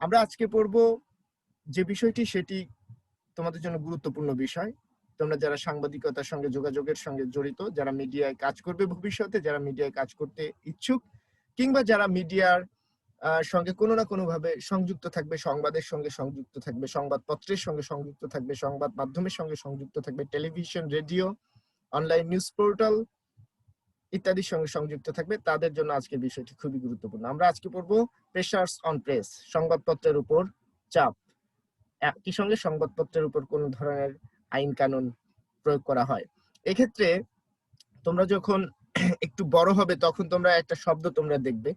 আমরা আজকে পড়ব যে বিষয়টি, সেটি তোমাদের জন্য গুরুত্বপূর্ণ বিষয়। তোমরা যারা সাংবাদিকতার সঙ্গে যোগাযোগের সঙ্গে জড়িত, যারা মিডিয়ায় কাজ করবে ভবিষ্যতে, যারা মিডিয়ায় কাজ করতে ইচ্ছুক, কিংবা যারা মিডিয়ার সঙ্গে কোনো না কোনো ভাবে সংযুক্ত থাকবে, সংবাদের সঙ্গে সংযুক্ত থাকবে, সংবাদপত্রের সঙ্গে সংযুক্ত থাকবে, সংবাদ মাধ্যমের সঙ্গে সংযুক্ত থাকবে, television, radio, online news portal ইত্যাদির সঙ্গে সংযুক্ত থাকবে, তাদের জন্য আজকের বিষয়টি খুবই গুরুত্বপূর্ণ। আমরা আজকে পড়বো প্রেসারস অন প্রেস, সংবাদপত্রের উপর চাপ। একই সঙ্গে সংবাদপত্রের উপর কোন ধরনের আইন কানুন প্রয়োগ করা হয়। এক্ষেত্রে তোমরা যখন একটু বড় হবে তখন তোমরা একটা শব্দ তোমরা দেখবে,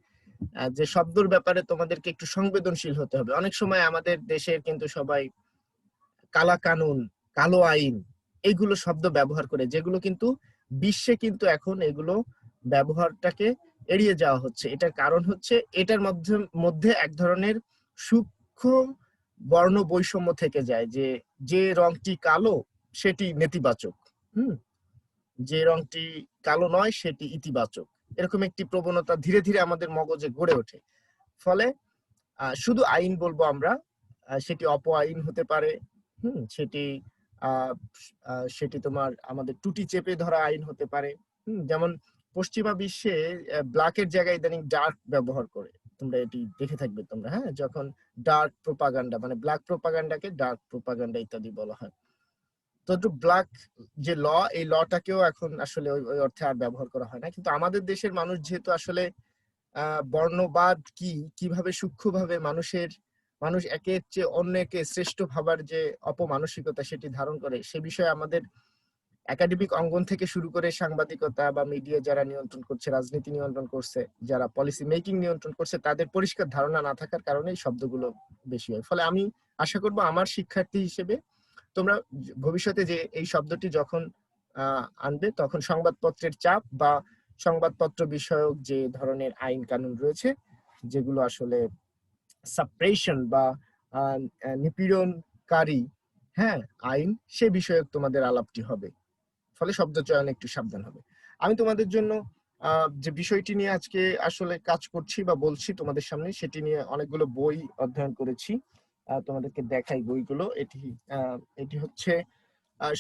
যে শব্দের ব্যাপারে তোমাদেরকে একটু সংবেদনশীল হতে হবে। অনেক সময় আমাদের দেশের কিন্তু সবাই কালা কানুন, কালো আইন এইগুলো শব্দ ব্যবহার করে, যেগুলো কিন্তু বিশ্বে কিন্তু এখন এগুলো ব্যবহারটাকে এড়িয়ে যাওয়া হচ্ছে। এটার কারণ হচ্ছে এটার মধ্যে এক ধরনের সূক্ষ্ম বর্ণ বৈষম্য থেকে যায়, যে রংটি কালো সেটি নেতিবাচক, যে রংটি কালো নয় সেটি ইতিবাচক, এরকম একটি প্রবণতা ধীরে ধীরে আমাদের মগজে গড়ে ওঠে। ফলে শুধু আইন বলবো আমরা, সেটি অপ আইন হতে পারে, সেটি তোমার আমাদের টুটি চেপে ধরা আইন হতে পারে। যেমন পশ্চিমা বিশ্বে ব্ল্যাকের জায়গায় ইদানিং ডার্ক ব্যবহার করে, তোমরা এটি দেখে থাকবে তোমরা, হ্যাঁ, যখন ডার্ক প্রোপাগান্ডা, মানে ব্ল্যাক প্রোপাগান্ডাকে ডার্ক প্রোপাগান্ডা ইত্যাদি বলা হয়। তো ব্ল্যাক যে ল, এই লটাকেও এখন আসলে ওই অর্থে আর ব্যবহার করা হয় না। কিন্তু আমাদের দেশের মানুষ যেহেতু আসলে বর্ণবাদ কিভাবে সূক্ষ্মভাবে মানুষ একের চেয়ে অন্যকে শ্রেষ্ঠ ভাবার যে অপমানসিকতা সেটি ধারণ করে, সে বিষয়ে আমাদের একাডেমিক অঙ্গন থেকে শুরু করে সাংবাদিকতা বা মিডিয়া যারা নিয়ন্ত্রণ করছে, রাজনীতি নিয়ন্ত্রণ করছে, যারা পলিসি মেকিং নিয়ন্ত্রণ করছে, তাদের পরিষ্কার ধারণা না থাকার কারণে এই শব্দগুলো বেশি হয়। ফলে আমি আশা করব আমার শিক্ষার্থী হিসেবে তোমরা ভবিষ্যতে যে এই শব্দটি যখন আনবে, তখন সংবাদপত্রের চাপ বা সংবাদপত্র বিষয়ক যে ধরনের আইন কানুন রয়েছে, যেগুলো আসলে সাপ্রেশন বা নিপীড়নকারী, হ্যাঁ, আইন, সে বিষয়ক তোমাদের আলাপটি হবে। ফলে শব্দ চয়ন একটু সাবধান হবে। আমি তোমাদের জন্য যে বিষয়টি নিয়ে আজকে আসলে কাজ করছি বা বলছি তোমাদের সামনে, সেটি নিয়ে অনেকগুলো বই অধ্যয়ন করেছি। তোমাদেরকে দেখাই বইগুলো। এটি হচ্ছে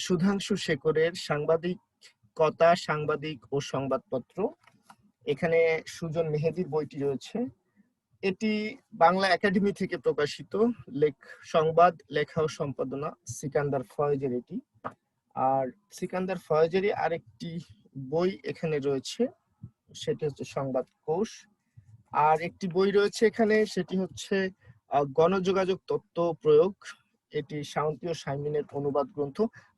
সুধাংশু শেখরের সাংবাদিকতা, সাংবাদিক ও সংবাদপত্র। এখানে সুজন মেহেদির বইটি রয়েছে। এটি বাংলা একাডেমি থেকে প্রকাশিত। সংবাদ লেখা ও সম্পাদনা সিকান্দার ফয়েজের এটি। আর সিকান্দার ফয়েজেরই আরেকটি বই এখানে রয়েছে, সেটি হচ্ছে সংবাদ কোষ। আর একটি বই রয়েছে এখানে, সেটি হচ্ছে গণযোগাযোগ তত্ত্ব প্রয়োগ। এটি শান্তি ও সাইমিনের অনুবাদ গ্রন্থ।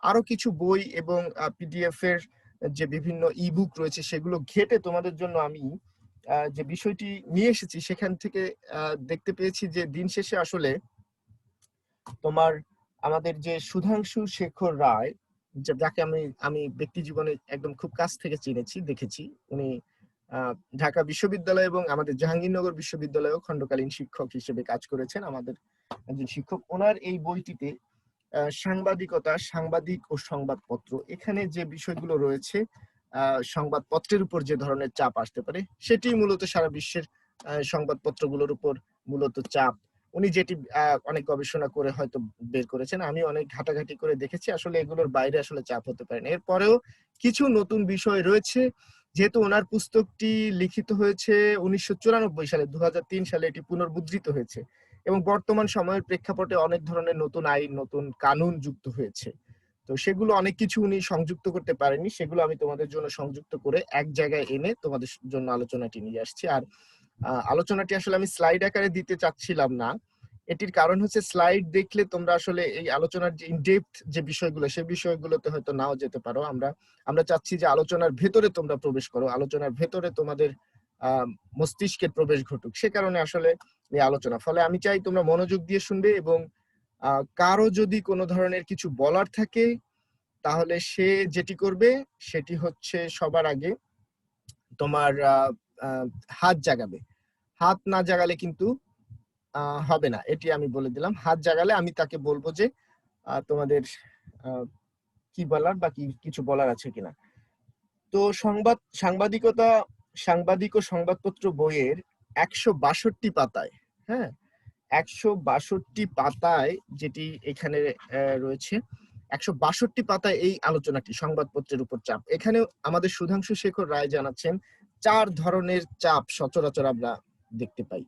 আরো কিছু বই এবং পিডিএফ এর যে বিভিন্ন ইবুক রয়েছে, সেগুলো ঘেটে তোমাদের জন্য আমি যে বিষয়টি নিয়ে এসেছি, সেখান থেকে দেখতে পেয়েছি যে দিন শেষে আসলে তোমার আমাদের যে সুধাংশু শেখর রায়, যাকে আমি ব্যক্তি জীবনে একদম খুব কাছ থেকে চিনেছি, দেখেছি। উনি ঢাকা বিশ্ববিদ্যালয় এবং আমাদের জাহাঙ্গীরনগর বিশ্ববিদ্যালয়েও খণ্ডকালীন শিক্ষক হিসেবে কাজ করেছেন, আমাদের একজন শিক্ষক। ওনার এই বইটিতে সাংবাদিকতা, সাংবাদিক ও সংবাদপত্র, এখানে যে বিষয়গুলো রয়েছে, সংবাদপত্রের উপর যে ধরনের চাপ আসতে পারে, সেটি মূলত সারা বিশ্বের সংবাদপত্রগুলোর উপর মূলত চাপ। উনি যেটি অনেক গবেষণা করে হয়তো বের করেছেন, আমি অনেক ঘাটাঘাটি করে দেখেছি, আসলে এগুলোর বাইরে আসলে চাপ হতে পারে না। এরপরেও কিছু নতুন বিষয় রয়েছে, যেহেতু ওনার পুস্তকটি লিখিত হয়েছে 1994 সালে, 2003 সালে এটি পুনর্মুদ্রিত হয়েছে, এবং বর্তমান সময়ের প্রেক্ষাপটে অনেক ধরনের নতুন আইন, নতুন কানুন যুক্ত হয়েছে। তো সেগুলো অনেক কিছু উনি সংযুক্ত করতে পারেননি, সেগুলো আমি তোমাদের জন্য সংযুক্ত করে এক জায়গায় এনে তোমাদের জন্য আলোচনাটি নিয়ে আসছি। আর আলোচনাটি আসলে আমি স্লাইড আকারে দিতে চাচ্ছিলাম না। এটির কারণ হচ্ছে স্লাইড দেখলে তোমরা আসলে এই আলোচনার যে ইনডেপথ যে বিষয়গুলো, সেই বিষয়গুলোতে হয়তো নাও যেতে পারো। আমরা চাচ্ছি যে আলোচনার ভেতরে তোমরা প্রবেশ করো, আলোচনার ভেতরে তোমাদের মস্তিষ্কের প্রবেশ ঘটুক, সে কারণে আসলে এই আলোচনা। ফলে আমি চাই তোমরা মনোযোগ দিয়ে শুনবে, এবং কারো যদি কোনো ধরনের কিছু বলার থাকে, তাহলে সে যেটি করবে সেটি হচ্ছে সবার আগে তোমার হাত জাগাবে। হাত না জাগালে কিন্তু হবে না, এটি আমি বলে দিলাম। হাত জাগালে আমি তাকে বলবো যে তোমাদের কি বলার বা কিছু বলার আছে কিনা। তো সাংবাদিক ও সংবাদপত্র বইয়ের 162 পাতায়, হ্যাঁ, 162 পাতায় যেটি এখানে রয়েছে, 162 পাতায় এই আলোচনাটি সংবাদপত্রের উপর চাপ। এখানে আমাদের সুধাংশু শেখর রায় জানাচ্ছেন 4 ধরনের চাপ সচরাচর আমরা দেখতে পাই।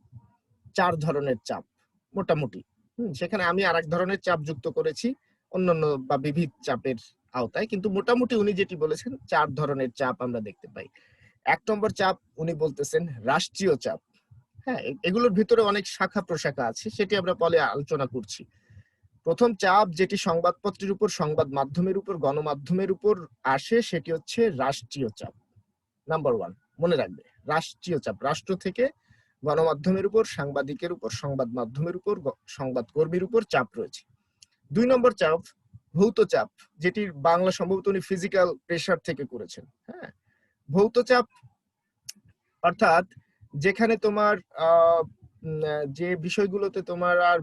4 ধরনের চাপ মোটামুটি। সেখানে আমি আরেক ধরনের চাপ যুক্ত করেছি অন্যান্য বা বিবিধ চাপের আওতায়, কিন্তু মোটামুটি উনি যেটি বলেছেন 4 ধরনের চাপ আমরা দেখতে পাই। 1 নম্বর চাপ উনি বলতেছেন রাষ্ট্রীয় চাপ। হ্যাঁ, এগুলোর ভিতরে অনেক শাখা প্রশাখা আছে, সেটি আমরা পরে আলোচনা করছি। প্রথম চাপ যেটি সংবাদপত্রের উপর, সংবাদ মাধ্যমের উপর, গণমাধ্যমের উপর আসে, সেটি হচ্ছে রাষ্ট্রীয় চাপ। নাম্বার 1 মনে রাখবে, রাষ্ট্রীয় চাপ। রাষ্ট্র থেকে গণমাধ্যমের উপর, সাংবাদিকের উপর, সংবাদ মাধ্যমের উপর, সংবাদ কর্মীর উপর চাপ রয়েছে। 2 নম্বর চাপ ভৌত চাপ, যেটির বাংলা সম্ভবত উনি ফিজিক্যাল প্রেসার থেকে করেছেন। হ্যাঁ, ভৌত চাপ অর্থাৎ যেখানে তোমার যে বিষয়গুলোতে তোমার আর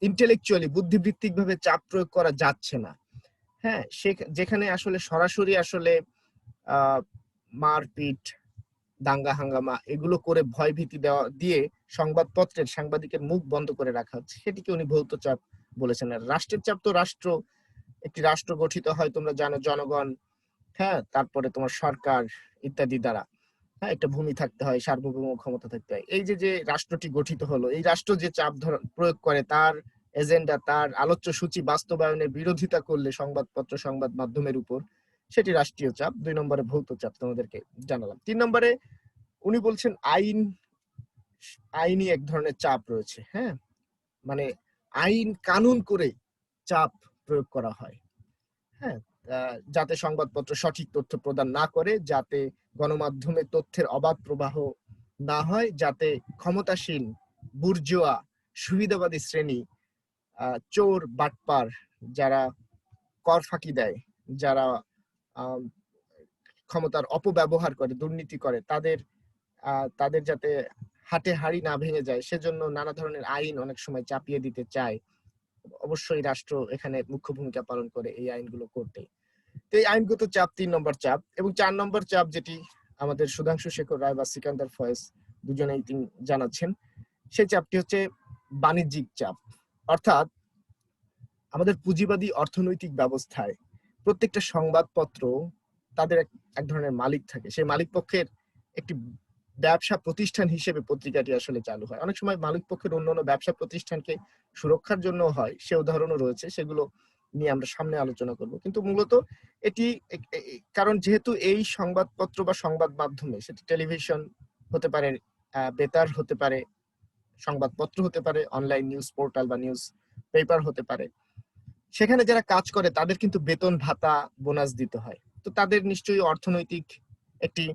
ইন্টেলেকচুয়ালি বুদ্ধিবৃত্তিক ভাবে চাপ প্রয়োগ করা যাচ্ছে না, হ্যাঁ, যেখানে আসলে সরাসরি আসলে মারপিট, দাঙ্গা হাঙ্গামা এগুলো করে ভয় ভীতি দেওয়া দিয়ে সংবাদপত্রের সাংবাদিকের মুখ বন্ধ করে রাখা হচ্ছে, সেটিকে উনি ভৌত চাপ বলেছেন। আর রাষ্ট্রের চাপ তো একটি রাষ্ট্র গঠিত হয় তোমরা জানো, জনগণ, হ্যাঁ, তারপরে তোমার সরকার ইত্যাদি দ্বারা। হ্যাঁ, একটা ভূমি থাকতে হয়, সার্বভৌম ক্ষমতা থাকতে হয়। এই যে রাষ্ট্রটি গঠিত হলো, এই রাষ্ট্র যে চাপ প্রয়োগ করে, তার এজেন্ডা, তার আলোচ্য সূচি বাস্তবায়নের বিরোধিতা করলে সংবাদপত্র, সংবাদ মাধ্যমের উপর, সেটি রাষ্ট্রীয় চাপ। 2 নম্বরে ভৌত চাপ তোমাদেরকে জানালাম। 3 নম্বরে উনি বলছেন আইনি এক ধরনের চাপ রয়েছে। হ্যাঁ, মানে আইন কানুন করে চাপ প্রয়োগ করা হয়। হ্যাঁ, যাতে সংবাদপত্র সঠিক তথ্য প্রদান না করে, যাতে গণমাধ্যমে তথ্যের অবাধ প্রবাহ না হয়, যাতে ক্ষমতাসীন বুর্জোয়া সুবিধাবাদী শ্রেণী, চোর বাটপার, যারা কর ফাঁকি দেয়, যারা ক্ষমতার অপব্যবহার করে, দুর্নীতি করে, তাদের যাতে হাটে হাড়ি না ভেঙে যায়, সেজন্য নানা ধরনের আইন অনেক সময় চাপিয়ে দিতে চায়। অবশ্যই রাষ্ট্র এখানে মুখ্য ভূমিকা পালন করে এই আইনগুলো করতে। তো এই আইনগত চাপ 3 নম্বর চাপ। এবং 4 নম্বর চাপ যেটি আমাদের সুধাংশু শেখর রায় বা সিকান্দার ফয়েজ দুজনেই তিনি জানাচ্ছেন, সেই চাপটি হচ্ছে বাণিজ্যিক চাপ। অর্থাৎ আমাদের পুঁজিবাদী অর্থনৈতিক ব্যবস্থায় প্রত্যেকটা সংবাদপত্র তাদের এক ধরনের মালিক থাকে। সেই মালিক পক্ষের একটি ব্যবসা প্রতিষ্ঠান হিসেবে পত্রিকাটি আসলে চালু হয়। অনেক সময় মালিক পক্ষের অন্যান্য ব্যবসা প্রতিষ্ঠানকে সুরক্ষার জন্য হয়, সে উদাহরণও রয়েছে, সেগুলো নিয়ে আমরা সামনে আলোচনা করব। কিন্তু মূলত এটি কারণ যেহেতু এই সংবাদপত্র বা সংবাদ মাধ্যমে, সেটি টেলিভিশন হতে পারে, বেতার হতে পারে, সংবাদপত্র হতে পারে, অনলাইন নিউজ পোর্টাল বা নিউজ পেপার হতে পারে, সেখানে যারা কাজ করে তাদের কিন্তু বেতন ভাতা বোনাস দিতে হয়। তো তাদের নিশ্চয়ই অর্থনৈতিক একটি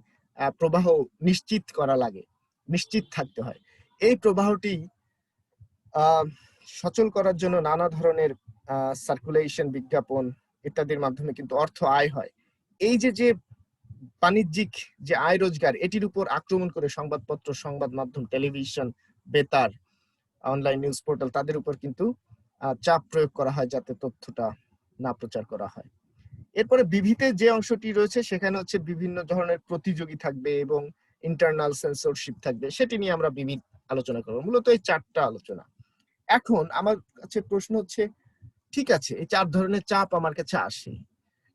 প্রবাহ নিশ্চিত করা লাগে, নিশ্চিত থাকতে হয়। এই প্রবাহটি সচল করার জন্য নানা ধরনের সার্কুলেশন, বিজ্ঞাপন ইত্যাদির মাধ্যমে কিন্তু অর্থ আয় হয়। এই যে বাণিজ্যিক যে আয় রোজগার, এটির উপর আক্রমণ করে সংবাদপত্র, সংবাদ মাধ্যম, টেলিভিশন, বেতার, অনলাইন নিউজ পোর্টাল, তাদের উপর কিন্তু চাপ প্রয়োগ করা হয় যাতে তথ্যটা না প্রচার করা হয়। এরপরে বিবিতে যে অংশটি রয়েছে সেখানে হচ্ছে বিভিন্ন ধরনের প্রতিযোগী থাকবে এবং ইন্টারনাল সেন্সরশিপ থাকবে, সেটি নিয়ে আমরা বিবিধ আলোচনা করব। মূলত এই 4টা আলোচনা। এখন আমার কাছে প্রশ্ন হচ্ছে, ঠিক আছে, এই 4 ধরনের চাপ আমার কাছে আসে,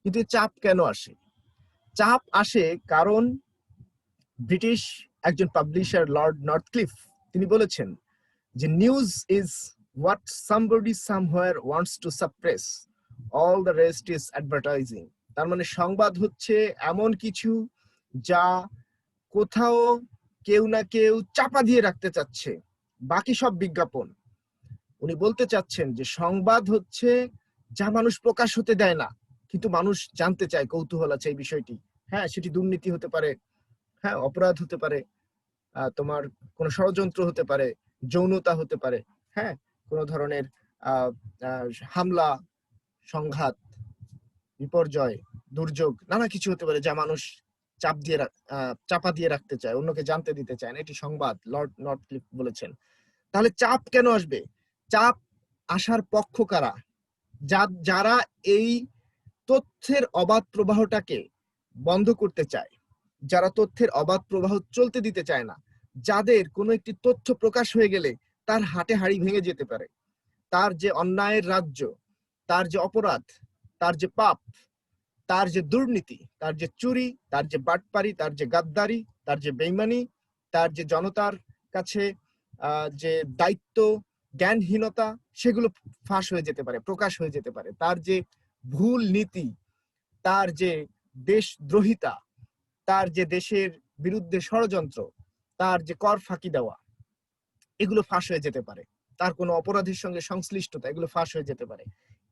কিন্তু এই চাপ কেন আসে? চাপ আসে কারণ ব্রিটিশ একজন পাবলিশার লর্ড নর্থক্লিফ তিনি বলেছেন যে news is what somebody somewhere wants to suppress, all the rest is advertising. তার মানে সংবাদ হচ্ছে এমন কিছু যা কোথাও কেউ না কেউ চাপা দিয়ে রাখতে চাচ্ছে, বাকি সব বিজ্ঞাপন। উনি বলতে চাচ্ছেন যে সংবাদ হচ্ছে যা মানুষ প্রকাশ হতে দেয় না, কিন্তু মানুষ জানতে চায়, কৌতূহল আছে এই বিষয়টি। হ্যাঁ, সেটি দুর্নীতি হতে পারে, হ্যাঁ, অপরাধ হতে পারে, তোমার কোন ষড়যন্ত্র হতে পারে, যৌনতা হতে পারে, হ্যাঁ, কোন ধরনের হামলা, সংঘাত, বিপর্যয়, দুর্যোগ, নানা কিছু হতে পারে যা মানুষ চাপা দিয়ে রাখতে চায়, অন্যকে জানতে দিতে চায় না। এটি সংবাদ, লর্ড নর্থক্লিফ বলেছেন। তাহলে চাপ কেন আসবে? চাপ আসার পক্ষ কারা? যারা এই তথ্যের অবাধ প্রবাহটাকে বন্ধ করতে চায়, যারা তথ্যের অবাধ প্রবাহ চলতে দিতে চায় না, যাদের কোনো একটি তথ্য প্রকাশ হয়ে গেলে তার হাটে হাড়ি ভেঙে যেতে পারে। তার যে অন্যায়ের রাজ্য, তার যে অপরাধ, তার যে পাপ, তার যে দুর্নীতি, তার যে চুরি, তার যে বাটপারি, তার যে গাদ্দারি, তার যে বেইমানি, তার যে জনতার কাছে যে দায়িত্ব জ্ঞানহীনতা, সেগুলো ফাঁস হয়ে যেতে পারে, প্রকাশ হয়ে যেতে পারে। তার যে ভুল নীতি, তার যে দেশদ্রোহিতা, তার যে দেশের বিরুদ্ধে ষড়যন্ত্র, তার যে কর ফাঁকি দেওয়া, এগুলো ফাঁস হয়ে যেতে পারে। তার কোনো অপরাধের সঙ্গে সংশ্লিষ্টতা, এগুলো ফাঁস হয়ে যেতে পারে।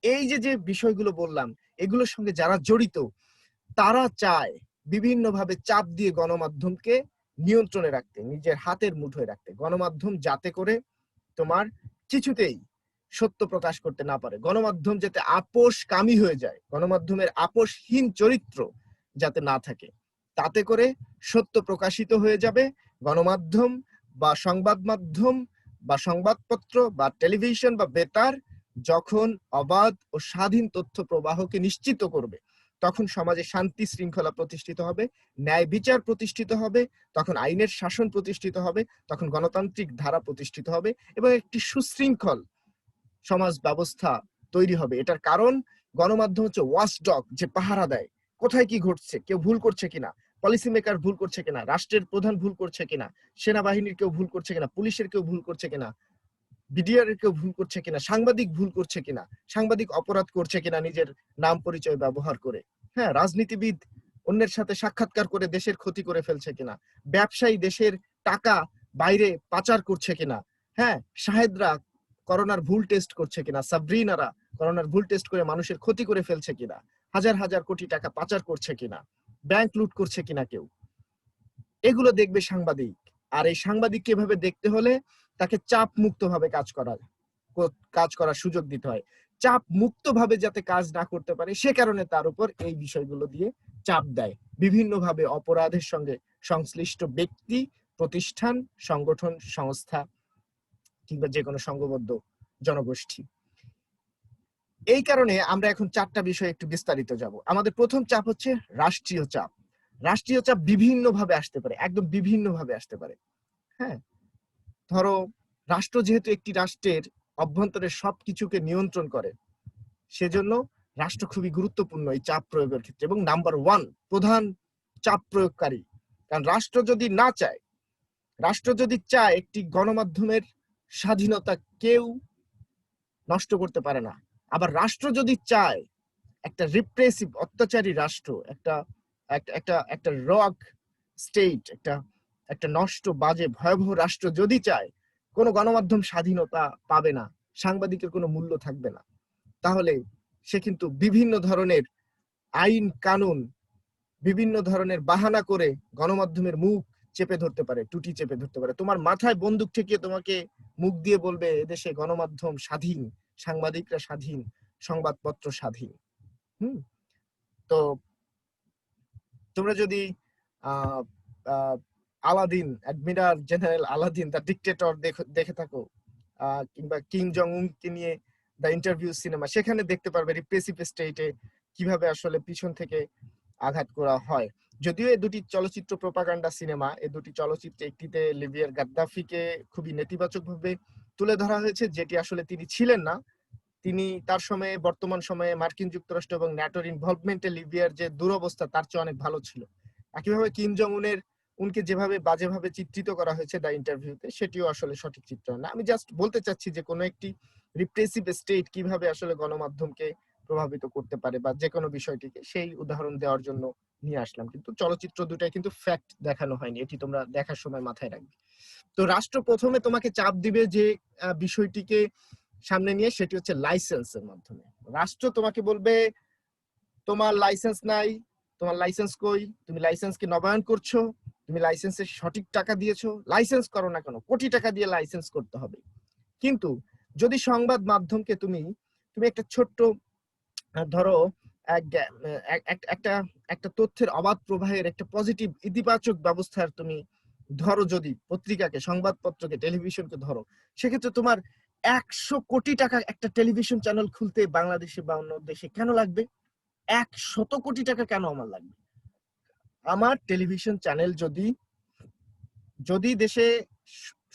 এই যে যে বিষয়গুলো বললাম, এগুলোর সঙ্গে যারা জড়িত, তারা চায় বিভিন্নভাবে চাপ দিয়ে গণমাধ্যমকে নিয়ন্ত্রণে রাখতে, নিজের হাতের মুঠোয় রাখতে। গণমাধ্যম যাতে করে তোমার কিছুতেই সত্য প্রকাশ করতে না পারে, গণমাধ্যম যাতে আপোষকামী হয়ে যায়, গণমাধ্যমের আপোষহীন চরিত্র যাতে না থাকে, তাতে করে সত্য প্রকাশিত হয়ে যাবে। গণমাধ্যম বা সংবাদ মাধ্যম বা সংবাদপত্র বা টেলিভিশন বা বেতার যখন অবাধ ও স্বাধীন তথ্য প্রবাহকে নিশ্চিত করবে, তখন সমাজে শান্তি শৃঙ্খলা প্রতিষ্ঠিত হবে, ন্যায় বিচার প্রতিষ্ঠিত হবে, তখন আইনের শাসন প্রতিষ্ঠিত হবে, তখন গণতান্ত্রিক ধারা প্রতিষ্ঠিত হবে এবং একটি সুশৃঙ্খল সমাজ ব্যবস্থা তৈরি হবে। এটার কারণ গণমাধ্যম হচ্ছে ওয়াচডগ, যে পাহারা দেয় কোথায় কি ঘটছে, কেউ ভুল করছে কিনা, পলিসি মেকার ভুল করছে কিনা, রাষ্ট্রের প্রধান ভুল করছে কিনা, সেনাবাহিনীর কেউ ভুল করছে কিনা, পুলিশের কেউ ভুল করছে কিনা, বিডিআর এর কেউ ভুল করছে কিনা, সাংবাদিক ভুল করছে কিনা, সাংবাদিক অপরাধ করছে কিনা নিজের নাম পরিচয় ব্যবহার করে, হ্যাঁ, রাজনীতিবিদ অন্যের সাথে সাক্ষাৎকার করে দেশের ক্ষতি করে ফেলছে কিনা, ব্যবসায়ী দেশের টাকা বাইরে পাচার করছে কিনা, হ্যাঁ, শাহেদরা করোনার ভুল টেস্ট করছে কিনা, সাবরিনারা করোনার ভুল টেস্ট করে মানুষের ক্ষতি করে ফেলছে কিনা, হাজার হাজার কোটি টাকা পাচার করছে কিনা, ব্যাংক লুট করছে কিনা কেউ, এগুলো দেখবে সাংবাদিক। আর এই সাংবাদিককে এভাবে দেখতে হলে তাকে চাপ মুক্ত ভাবে কাজ করার সুযোগ দিতে হয়। চাপ মুক্ত ভাবে যাতে কাজ না করতে পারে, সে কারণে তার উপর এই বিষয়গুলো দিয়ে চাপ দেয় বিভিন্নভাবে অপরাধের সঙ্গে সংশ্লিষ্ট ব্যক্তি, প্রতিষ্ঠান, সংগঠন, সংস্থা কিংবা যে কোনো সংঘবদ্ধ জনগোষ্ঠী। এই কারণে আমরা এখন 4টা বিষয় একটু বিস্তারিত যাব। আমাদের প্রথম চাপ হচ্ছে রাষ্ট্রীয় চাপ। রাষ্ট্রীয় চাপ বিভিন্নভাবে আসতে পারে, একদম বিভিন্নভাবে আসতে পারে। হ্যাঁ, ধরো রাষ্ট্র যেহেতু একটি রাষ্ট্রের অভ্যন্তরের সবকিছুকে নিয়ন্ত্রণ করে, সেজন্য রাষ্ট্র খুবই গুরুত্বপূর্ণ এই চাপ প্রয়োগের ক্ষেত্রে এবং নাম্বার 1 প্রধান চাপ প্রয়োগকারী। কারণ রাষ্ট্র যদি না চায়, রাষ্ট্র যদি চায় একটি গণমাধ্যমের স্বাধীনতা কেউ নষ্ট করতে পারে না। আবার রাষ্ট্র যদি চায় একটা রিপ্রেসিভ অত্যাচারী রাষ্ট্র, একটা একটা একটা রক স্টেট, একটা একটা নষ্ট বাজে ভয়াবহ রাষ্ট্র যদি চায়, কোনো গণমাধ্যম স্বাধীনতা পাবে না, সাংবাদিকের কোনো মূল্য থাকবে না, তাহলে সে কিন্তু বিভিন্ন ধরনের আইন কানুন, বিভিন্ন ধরনের বাহানা করে গণমাধ্যমের মুখ চেপে ধরতে পারে, টুটি চেপে ধরতে পারে। তোমার মাথায় বন্দুক ঠেকিয়ে তোমাকে মুখ দিয়ে বলবে এদেশে গণমাধ্যম স্বাধীন, সাংবাদিকরা স্বাধীন, সংবাদপত্র স্বাধীন। তো তোমরা যদি Aladeen, admiral general Aladeen the dictator দেখে থাকো, কিংবা কিং জং উনকে নিয়ে দ্য ইন্টারভিউ সিনেমা, সেখানে দেখতে পারবে রিপ্রেসিভ স্টেটে কিভাবে আসলে পিছন থেকে আঘাত করা হয়। যদিও এই দুটি চলচ্চিত্র প্রোপাগান্ডা সিনেমা, এই দুটি চলচ্চিত্রে একটিতে লিবিয়ার গাদ্দাফিকে খুবই নেতিবাচকভাবে তুলে ধরা হয়েছে, যেটি আসলে তিনি ছিলেন না। তিনি তার সময়ে, বর্তমান সময়ে মার্কিন যুক্তরাষ্ট্র এবং ন্যাটোর ইনভলভমেন্টে লিবিয়ার যে দুরবস্থা তার চেয়ে অনেক ভালো ছিল। একইভাবে কিম জং উনকে যেভাবে বাজেভাবে চিত্রিত করা হয়েছে দ্য ইন্টারভিউতে, সেটিও আসলে সঠিক চিত্রায়ন না। আমি জাস্ট বলতে চাচ্ছি যে কোনো একটি রিপ্রেসিভ স্টেট কিভাবে আসলে গণমাধ্যমকে প্রভাবিত করতে পারে বা যে কোনো বিষয়টিকে, সেই উদাহরণ দেওয়ার জন্য নিয়ে আসলাম। কিন্তু চলচ্চিত্র দুটাই কিন্তু ফ্যাক্ট দেখানো হয়নি, এটি তোমরা দেখার সময় মাথায় রাখবে। তো রাষ্ট্র প্রথমে তোমাকে চাপ দিবে যে বিষয়টিকে সামনে নিয়ে, সেটি হচ্ছে লাইসেন্সের মাধ্যমে। রাষ্ট্র তোমাকে বলবে তোমার লাইসেন্স নাই, তোমার লাইসেন্স কই, তুমি লাইসেন্স কি নবায়ন করছো, তুমি লাইসেন্সের সঠিক টাকা দিয়েছো, লাইসেন্স করো না কেন, কোটি টাকা দিয়ে লাইসেন্স করতে হবে। কিন্তু যদি সংবাদ মাধ্যমকে তুমি একটা ছোট্ট ধরো একটা একটা তথ্যের অবাধ প্রবাহের একটা পজিটিভ ইতিবাচক ব্যবস্থার তুমি ধরো, যদি পত্রিকাকে, সংবাদপত্রকে, টেলিভিশনকে ধরো, সেক্ষেত্রে তোমার 100 কোটি টাকা একটা টেলিভিশন চ্যানেল খুলতে বাংলাদেশে বা অন্য দেশে কেন লাগবে? 100 কোটি টাকা কেন আমার লাগবে? আমার টেলিভিশন চ্যানেল যদি দেশে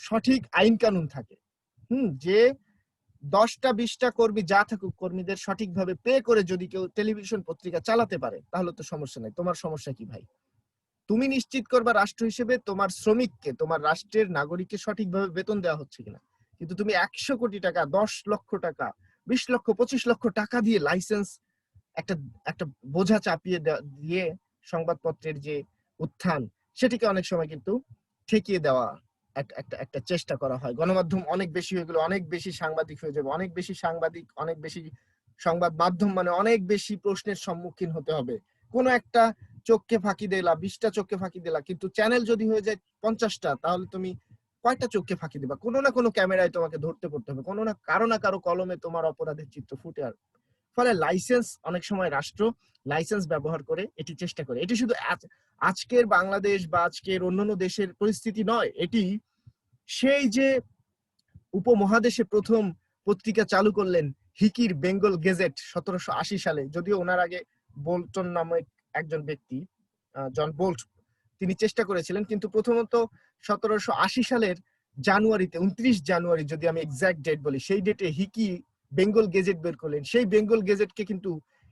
সঠিক আইন কানুন থাকে, যে 10টা 20টা কর্মী যা থাকুক, কর্মীদের সঠিকভাবে পে করে যদি কেউ টেলিভিশন পত্রিকা চালাতে পারে তাহলে তো সমস্যা নাই। তোমার সমস্যা কি ভাই? তুমি নিশ্চিত করবা রাষ্ট্র হিসেবে তোমার শ্রমিককে, তোমার রাষ্ট্রের নাগরিককে সঠিকভাবে বেতন দেওয়া হচ্ছে কিনা। কিন্তু তুমি 100 কোটি টাকা, 10 লক্ষ টাকা, 20 লক্ষ, 25 লক্ষ টাকা দিয়ে লাইসেন্স একটা একটা বোঝা চাপিয়ে দিয়ে সংবাদপত্রের যে উত্থান সেটিকে অনেক সময় কিন্তু ঠেকিয়ে দেওয়া একটা একটা চেষ্টা করা হয়। গণমাধ্যম অনেক বেশি হয়ে গেলে অনেক বেশি সাংবাদিক হয়ে যাবে, অনেক বেশি সাংবাদিক, অনেক বেশি সংবাদ মাধ্যম, মানে অনেক বেশি প্রশ্নের সম্মুখীন হতে হবে। কোনো একটা চোখকে ফাঁকি দিলা, 20টা চোখকে ফাঁকি দিলা, কিন্তু চ্যানেল যদি হয়ে যায় 50টা, তাহলে তুমি কয়টা চোখকে ফাঁকি দিবা? কোনো না কোনো ক্যামেরায় তোমাকে ধরতে পড়তে হবে, কোনো না কারো কলমে তোমার অপরাধের চিত্র ফুটে আসবে। ফলে লাইসেন্স অনেক সময় রাষ্ট্র লাইসেন্স ব্যবহার করে এটি চেষ্টা করে। এটি শুধু আজকের বাংলাদেশ বা আজকের অন্যান্য দেশের পরিস্থিতি নয়, এটি সেই যে উপমহাদেশে প্রথম পত্রিকা চালু করলেন হিকির বেঙ্গল গেজেট 1780 সালে, যদিও ওনার আগে বোল্টন নামে একজন ব্যক্তি, জন বোল্ট, তিনি চেষ্টা করেছিলেন, কিন্তু প্রথমত 1780 সালের জানুয়ারিতে, 29 জানুয়ারি যদি আমি এক্সাক্ট ডেট বলি, সেই ডেটে হিকি বেঙ্গল গেজেট বের করলেন। সেই বেঙ্গল গেজেটকে কিন্তু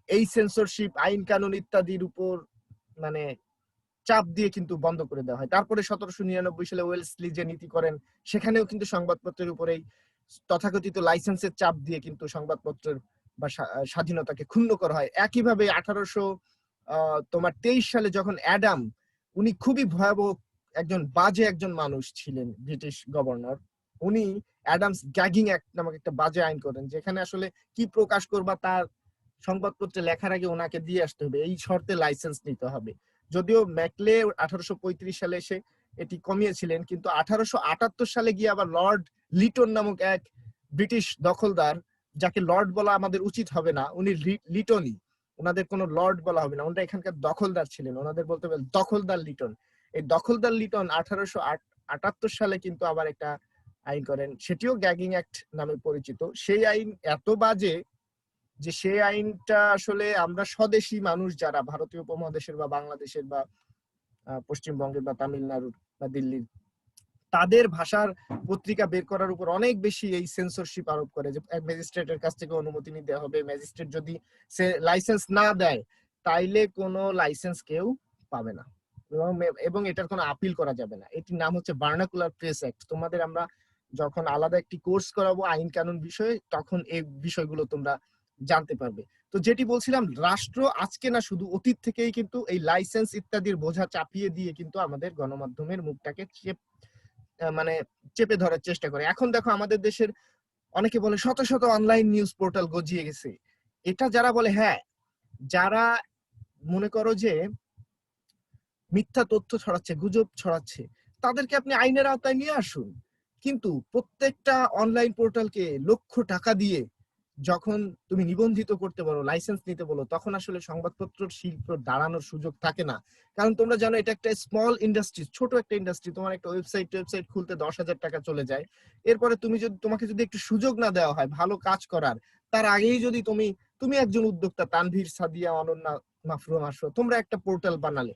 এই সেন্সরশিপ, আইন কানুন ইত্যাদির উপর মানে চাপ দিয়ে কিন্তু বন্ধ করে দেওয়া হয়। তারপরে 1799 সালে ওয়েলসলি যে নীতি করেন, সেখানেও কিন্তু সংবাদপত্রের উপরেই তথাকথিত লাইসেন্সের চাপ দিয়ে কিন্তু সংবাদপত্রের বা স্বাধীনতাকে ক্ষুণ্ণ করা হয়। একইভাবে 1823 সালে যখন অ্যাডাম, উনি খুবই ভয়াবহ বাজে একজন মানুষ ছিলেন, ব্রিটিশ গভর্নর, উনি অ্যাডামস গ্যাগিং অ্যাক্ট নামক একটা বাজে আইন করেন, যেখানে আসলে কি প্রকাশ করবা তার সংবাদপত্রে লেখার আগে ওনাকে দিয়ে আসতে হবে, এই শর্তে লাইসেন্স নিতে হবে। যদিও ম্যাকলে 1835 সালে এসে এটি কমিয়েছিলেন, কিন্তু 1878 সালে গিয়ে আবার লর্ড লিটন নামক এক ব্রিটিশ দখলদার, যাকে লর্ড বলা আমাদের উচিত হবে না, উনি লিটনই, ওনাদের কোনো লর্ড বলা হবে না, ওনারা এখানকার দখলদার ছিলেন, ওনাদের বলতে হবে দখলদার লিটন। এই দখলদার লিটন 1878 সালে কিন্তু আবার একটা আইন করেন, সেটিও গ্যাগিং অ্যাক্ট নামে পরিচিত। সেই আইন এত বাজে যে সেই আইনটা আসলে আমরা স্বদেশী মানুষ যারা ভারতীয় উপমহাদেশের বা বাংলাদেশের বা পশ্চিমবঙ্গের বা তামিলনাড়ুর বা দিল্লির, তাদের ভাষার পত্রিকা বের করার উপর অনেক বেশি এই সেন্সরশিপ আরোপ করে, যে ম্যাজিস্ট্রেটের কাছ থেকে অনুমতি নিতে হবে, ম্যাজিস্ট্রেট যদি সে লাইসেন্স না দেয় তাইলে কোনো লাইসেন্স কেউ পাবে না, এবং এটার কোনো আপিল করা যাবে না। এটির নাম হচ্ছে ভার্নাকুলার প্রেস অ্যাক্ট। তোমাদের আমরা যখন আলাদা একটি কোর্স করাবো আইন কানুন বিষয়ে, তখন এই বিষয়গুলো তোমরা জানতে পারবে। তো যেটি বলছিলাম, রাষ্ট্র আজকে না, শুধু অতীত থেকেই কিন্তু এই লাইসেন্স ইত্যাদির বোঝা চাপিয়ে দিয়ে কিন্তু আমাদের গণমাধ্যমের মুখটাকে মানে চেপে ধরার চেষ্টা করে। এখন দেখো আমাদের দেশের অনেকে বলে শত শত অনলাইন নিউজ পোর্টাল গজিয়ে গেছে। এটা যারা বলে, হ্যাঁ, যারা মনে করো যে মিথ্যা তথ্য ছড়াচ্ছে, গুজব ছড়াচ্ছে, তাদেরকে আপনি আইনের আওতায় নিয়ে আসুন। কিন্তু প্রত্যেকটা অনলাইন পোর্টালকে লক্ষ টাকা দিয়ে যখন তুমি নিবন্ধিত করতে বলো, লাইসেন্স নিতে বলো, তখন আসলে সংবাদপত্র শিল্প দাঁড়ানোর সুযোগ থাকে না। কারণ তোমরা জানো এটা একটা স্মল ইন্ডাস্ট্রি, ছোট একটা ইন্ডাস্ট্রি। তোমার একটা ওয়েবসাইট খুলতে 10,000 টাকা চলে যায়। এরপরে তোমাকে যদি একটু সুযোগ না দেওয়া হয় ভালো কাজ করার, তার আগেই যদি তুমি একজন উদ্যোক্তা, তানভীর, সাদিয়া, অনন্যা, মাফরুম, আসো, তোমরা একটা পোর্টাল বানালে,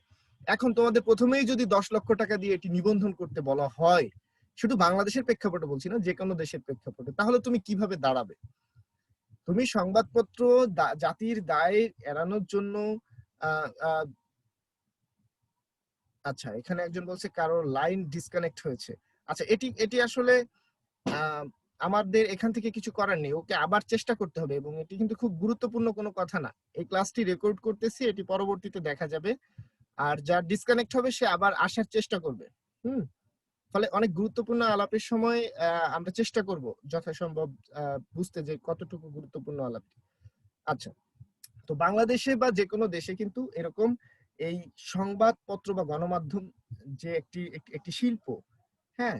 এখন তোমাদের প্রথমেই যদি 10 লক্ষ টাকা দিয়ে এটি নিবন্ধন করতে বলা হয়, শুধু বাংলাদেশের প্রেক্ষাপটে বলছি না, যে কোনো দেশের প্রেক্ষাপটে, তাহলে তুমি কিভাবে দাঁড়াবে? তুমি সংবাদপত্র জাতির দায় এড়ানোর জন্য আচ্ছা, এখানে একজন বলছে কারোর লাইন ডিসকানেক্ট হয়েছে। আচ্ছা, এটি আসলে আমাদের এখান থেকে কিছু করার নেই, ওকে আবার চেষ্টা করতে হবে, এবং এটি কিন্তু খুব গুরুত্বপূর্ণ কোনো কথা না। এই ক্লাসটি রেকর্ড করতেছি, এটি পরবর্তীতে দেখা যাবে, আর যার ডিসকানেক্ট হবে সে আবার আসার চেষ্টা করবে। ফলে অনেক গুরুত্বপূর্ণ আলাপের সময় আমরা চেষ্টা করব যথাসম্ভব বুঝতে যে কতটুকু গুরুত্বপূর্ণ আলাপটি। আচ্ছা, তো বাংলাদেশে বা যে কোনো দেশে কিন্তু এরকম এই সংবাদপত্র বা গণমাধ্যম যে একটি শিল্প, হ্যাঁ,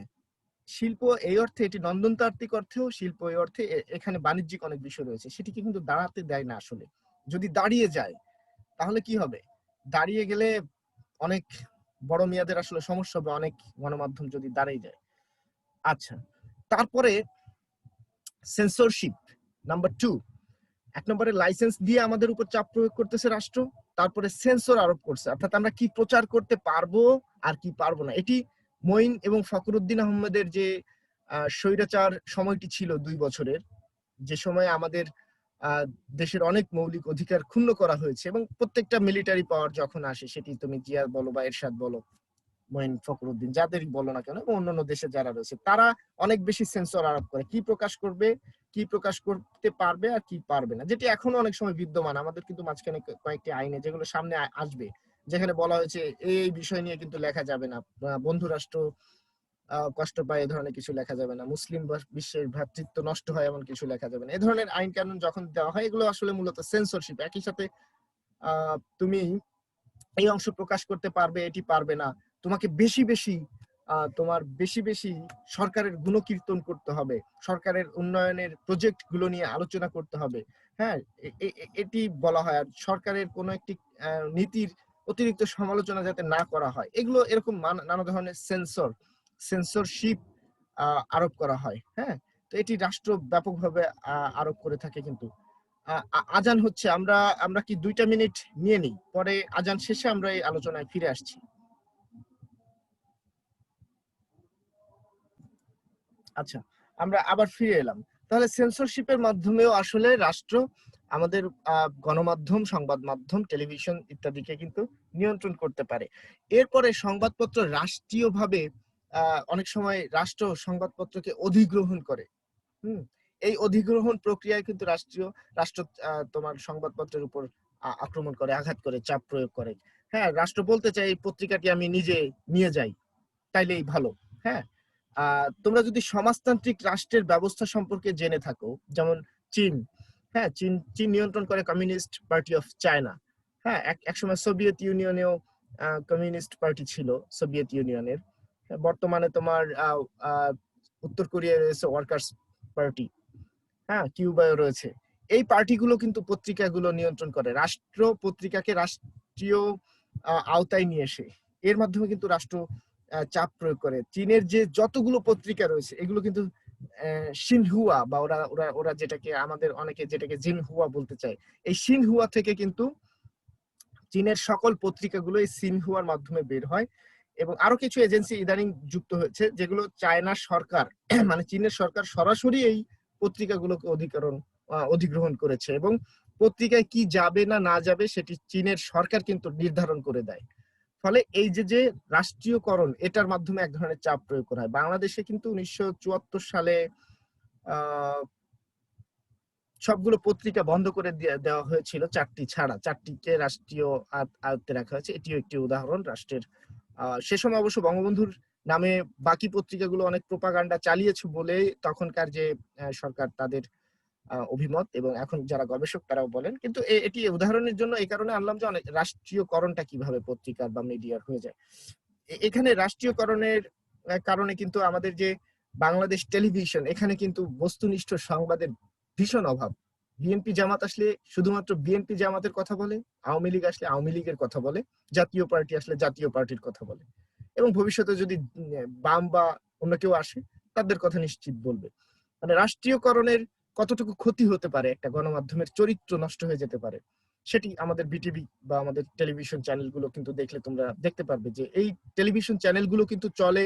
শিল্প এই অর্থে, এটি নন্দনতাত্ত্বিক অর্থেও শিল্প, এই অর্থে এখানে বাণিজ্যিক অনেক বিষয় রয়েছে, সেটিকে কিন্তু দাঁড়াতে দেয় না। আসলে যদি দাঁড়িয়ে যায় তাহলে কি হবে? দাঁড়িয়ে গেলে অনেক বড় মেয়াদের আসলে সমস্যা হবে, অনেক গণমাধ্যম যদি দাঁড়িয়ে যায়। আচ্ছা, তারপরে সেন্সরশিপ নাম্বার 2। 1 নম্বরে লাইসেন্স দিয়ে আমাদের উপর চাপ প্রয়োগ করতেছে রাষ্ট্র, তারপরে সেন্সর আরোপ করছে, অর্থাৎ আমরা কি প্রচার করতে পারবো আর কি পারবো না। এটি মঈন এবং ফখরুদ্দিন আহমেদের যে স্বৈরাচার সময়টি ছিল 2 বছরের, যে সময় আমাদের দেশের অনেক মৌলিক অধিকার ক্ষুণ্ণ করা হয়েছে, এবং প্রত্যেকটা মিলিটারি পাওয়ার যখন আসে, সেটি তুমি জিয়া বলো বা এরশাদ বলো, মঈন ফখরুদ্দিন, যাদেরই বলো না কেন, এবং অন্যান্য দেশে যারা রয়েছে, তারা অনেক বেশি সেন্সর আরোপ করে, কি প্রকাশ করবে, কি প্রকাশ করতে পারবে আর কি পারবে না, যেটি এখনো অনেক সময় বিদ্যমান। আমাদের কিন্তু মাঝখানে কয়েকটি আইনে, যেগুলো সামনে আসবে, যেখানে বলা হয়েছে এই বিষয় নিয়ে কিন্তু লেখা যাবে না, বন্ধু রাষ্ট্র কষ্ট পায় এ ধরনের কিছু লেখা যাবে না, মুসলিম বিশ্বের ভ্রাতৃত্ব নষ্ট হয় এমন কিছু লেখা যাবে না। এ ধরনের আইন কানুন যখন দেওয়া হয়, এগুলো আসলে মূলত সেন্সরশিপ। একই সাথে তুমি এই অংশ প্রকাশ করতে পারবে, এটি পারবে না, তোমাকে বেশি বেশি তোমার বেশি বেশি সরকারের গুণকীর্তন করতে হবে, সরকারের উন্নয়নের প্রজেক্ট গুলো নিয়ে আলোচনা করতে হবে। হ্যাঁ, এটি বলা হয়। আর সরকারের কোনো একটি নীতির অতিরিক্ত সমালোচনা যাতে না করা হয়, এগুলো এরকম নানা ধরনের সেন্সরশিপ আরোপ করা হয়। হ্যাঁ, তো এটি রাষ্ট্র ব্যাপকভাবে আরোপ করে থাকে। কিন্তু আজান হচ্ছে, আমরা আমরা কি 2টা মিনিট নিয়ে নিই, পরে আজান শেষে আমরা এই আলোচনায় ফিরে আসছি। আচ্ছা, আমরা আবার ফিরে এলাম। তাহলে সেন্সরশিপের মাধ্যমেও আসলে রাষ্ট্র আমাদের গণমাধ্যম, সংবাদ মাধ্যম, টেলিভিশন ইত্যাদিকে কিন্তু নিয়ন্ত্রণ করতে পারে। এরপরে সংবাদপত্র রাষ্ট্রীয়ভাবে অনেক সময় রাষ্ট্র সংবাদপত্রকে অধিগ্রহণ করে। হুম, এই অধিগ্রহণ প্রক্রিয়ায় কিন্তু রাষ্ট্র তোমার সংবাদপত্রের উপর আক্রমণ করে, আঘাত করে, চাপ প্রয়োগ করে। হ্যাঁ, রাষ্ট্র বলতে চাই এই পত্রিকাটি আমি নিজে নিয়ে যাই, তাইলেই ভালো। হ্যাঁ, তোমরা যদি সমাজতান্ত্রিক রাষ্ট্রের ব্যবস্থা সম্পর্কে জেনে থাকো, যেমন চীন, হ্যাঁ, চীন নিয়ন্ত্রণ করে কমিউনিস্ট পার্টি অফ চায়না। হ্যাঁ, একসময় সোভিয়েত ইউনিয়নেও কমিউনিস্ট পার্টি ছিল, সোভিয়েত ইউনিয়নের। বর্তমানে তোমার উত্তর কোরিয়ায় রয়েছে ওয়ার্কার্স পার্টি, হ্যাঁ, কিউবায় রয়েছে। এই পার্টিগুলো কিন্তু পত্রিকাগুলো নিয়ন্ত্রণ করে, রাষ্ট্র পত্রিকাকে রাষ্ট্রীয় আওতায় নিয়ে এসে এর মাধ্যমে কিন্তু রাষ্ট্র চাপ প্রয়োগ করে। চীনের যে যতগুলো পত্রিকা রয়েছে, এগুলো কিন্তু সিনহুয়া, বা ওরা ওরা ওরা যেটাকে আমাদের অনেকে যেটাকে জিনহুয়া বলতে চায়, এই সিনহুয়া থেকে কিন্তু চীনের সকল পত্রিকাগুলো এই সিনহুয়ার মাধ্যমে বের হয়। এবং আরো কিছু এজেন্সি ইদানিং যুক্ত হয়েছে, যেগুলো চায়নার সরকার মানে চীনের সরকার সরাসরি এই পত্রিকাগুলোকে অধিগ্রহণ করেছে, এবং পত্রিকায় কি যাবে না না যাবে সেটি চীনের সরকার কিন্তু নির্ধারণ করে দেয়। ফলে এই যে রাষ্ট্রীয়করণ, এটার মাধ্যমে এক ধরনের চাপ প্রয়োগ করা হয়। বাংলাদেশে কিন্তু 1974 সালে সবগুলো পত্রিকা বন্ধ করে দেওয়া হয়েছিল, 4টি ছাড়া, 4টিকে রাষ্ট্রীয় আয়ত্তে রাখা হয়েছে। এটিও একটি উদাহরণ রাষ্ট্রের। সে সময় অবশ্য বঙ্গবন্ধুর নামে বাকি পত্রিকাগুলো অনেক প্রোপাগান্ডা চালিয়েছে বলে তখনকার যে সরকার, তাদের অভিমত, এবং এখন যারা গবেষক তারাও বলেন। কিন্তু এটি উদাহরণের জন্য এই কারণে আনলাম যে অনেক রাষ্ট্রীয়করণটা কিভাবে পত্রিকার বা মিডিয়ার হয়ে যায়। এখানে রাষ্ট্রীয়করণের কারণে কিন্তু আমাদের যে বাংলাদেশ টেলিভিশন, এখানে কিন্তু বস্তুনিষ্ঠ সংবাদের ভীষণ অভাব। বিএনপি জামাত আসলে শুধুমাত্র বিএনপি জামাতের কথা বলে, আওয়ামী লীগ আসলে আওয়ামী লীগের কথা বলে, জাতীয় পার্টি আসলে জাতীয় পার্টির কথা বলে, এবং ভবিষ্যতে যদি বাম বা অন্য কেউ আসে, তাদের কথা নিশ্চিত বলবে। মানে রাষ্ট্রীয়করণের কতটুকু ক্ষতি হতে পারে, একটা গণমাধ্যমের চরিত্র নষ্ট হয়ে যেতে পারে, সেটি আমাদের বিটিভি বা আমাদের টেলিভিশন চ্যানেলগুলো কিন্তু দেখলে তোমরা দেখতে পারবে যে এই টেলিভিশন চ্যানেলগুলো কিন্তু চলে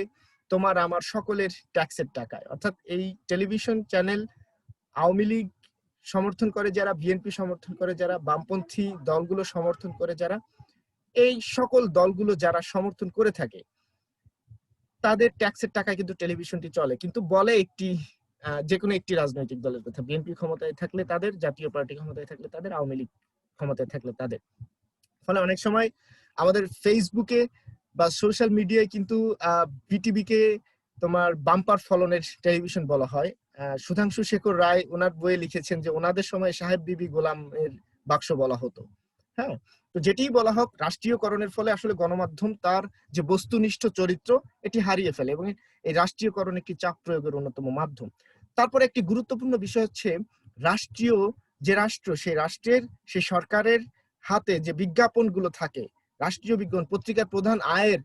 তোমার আমার সকলের ট্যাক্সের টাকায়। অর্থাৎ এই টেলিভিশন চ্যানেল আওয়ামী লীগ সমর্থন করে যারা, বিএনপি সমর্থন করে যারা, বামপন্থী দলগুলো সমর্থন করে যারা, এই সকল দলগুলো যারা সমর্থন করে থাকে, তাদের ট্যাক্সের টাকায় কিন্তু টেলিভিশনটি চলে। কিন্তু বলে একটি যে কোনো একটি রাজনৈতিক দলের কথা, বিএনপি ক্ষমতায় থাকলে তাদের, জাতীয় পার্টি ক্ষমতায় থাকলে তাদের, আওয়ামী লীগ ক্ষমতায় থাকলে তাদের। ফলে অনেক সময় আমাদের ফেসবুকে বা সোশ্যাল মিডিয়ায় কিন্তু বিটিভিকে তোমার বাম্পার ফলনের টেলিভিশন বলা হয়। সুধাংশু শেখর রায় ওনার বইয়ে লিখেছেন যে ওনাদের সময় সাহেব বিবি গোলামের বাক্স বলা হতো। হ্যাঁ, তো যেটি বলা হোক, রাষ্ট্রীয়করণের ফলে আসলে গণমাধ্যম তার যে বস্তুনিষ্ঠ চরিত্র, এটি হারিয়ে ফেলে, এবং এই রাষ্ট্রীয়করণ একটি চাপ প্রয়োগের অন্যতম মাধ্যম। তারপরে একটি গুরুত্বপূর্ণ বিষয় হচ্ছে, রাষ্ট্রীয় যে রাষ্ট্র, সেই রাষ্ট্রের, সেই সরকারের হাতে যে বিজ্ঞাপনগুলো থাকে, রাষ্ট্রীয় বিজ্ঞাপন, পত্রিকার প্রধান আয়ের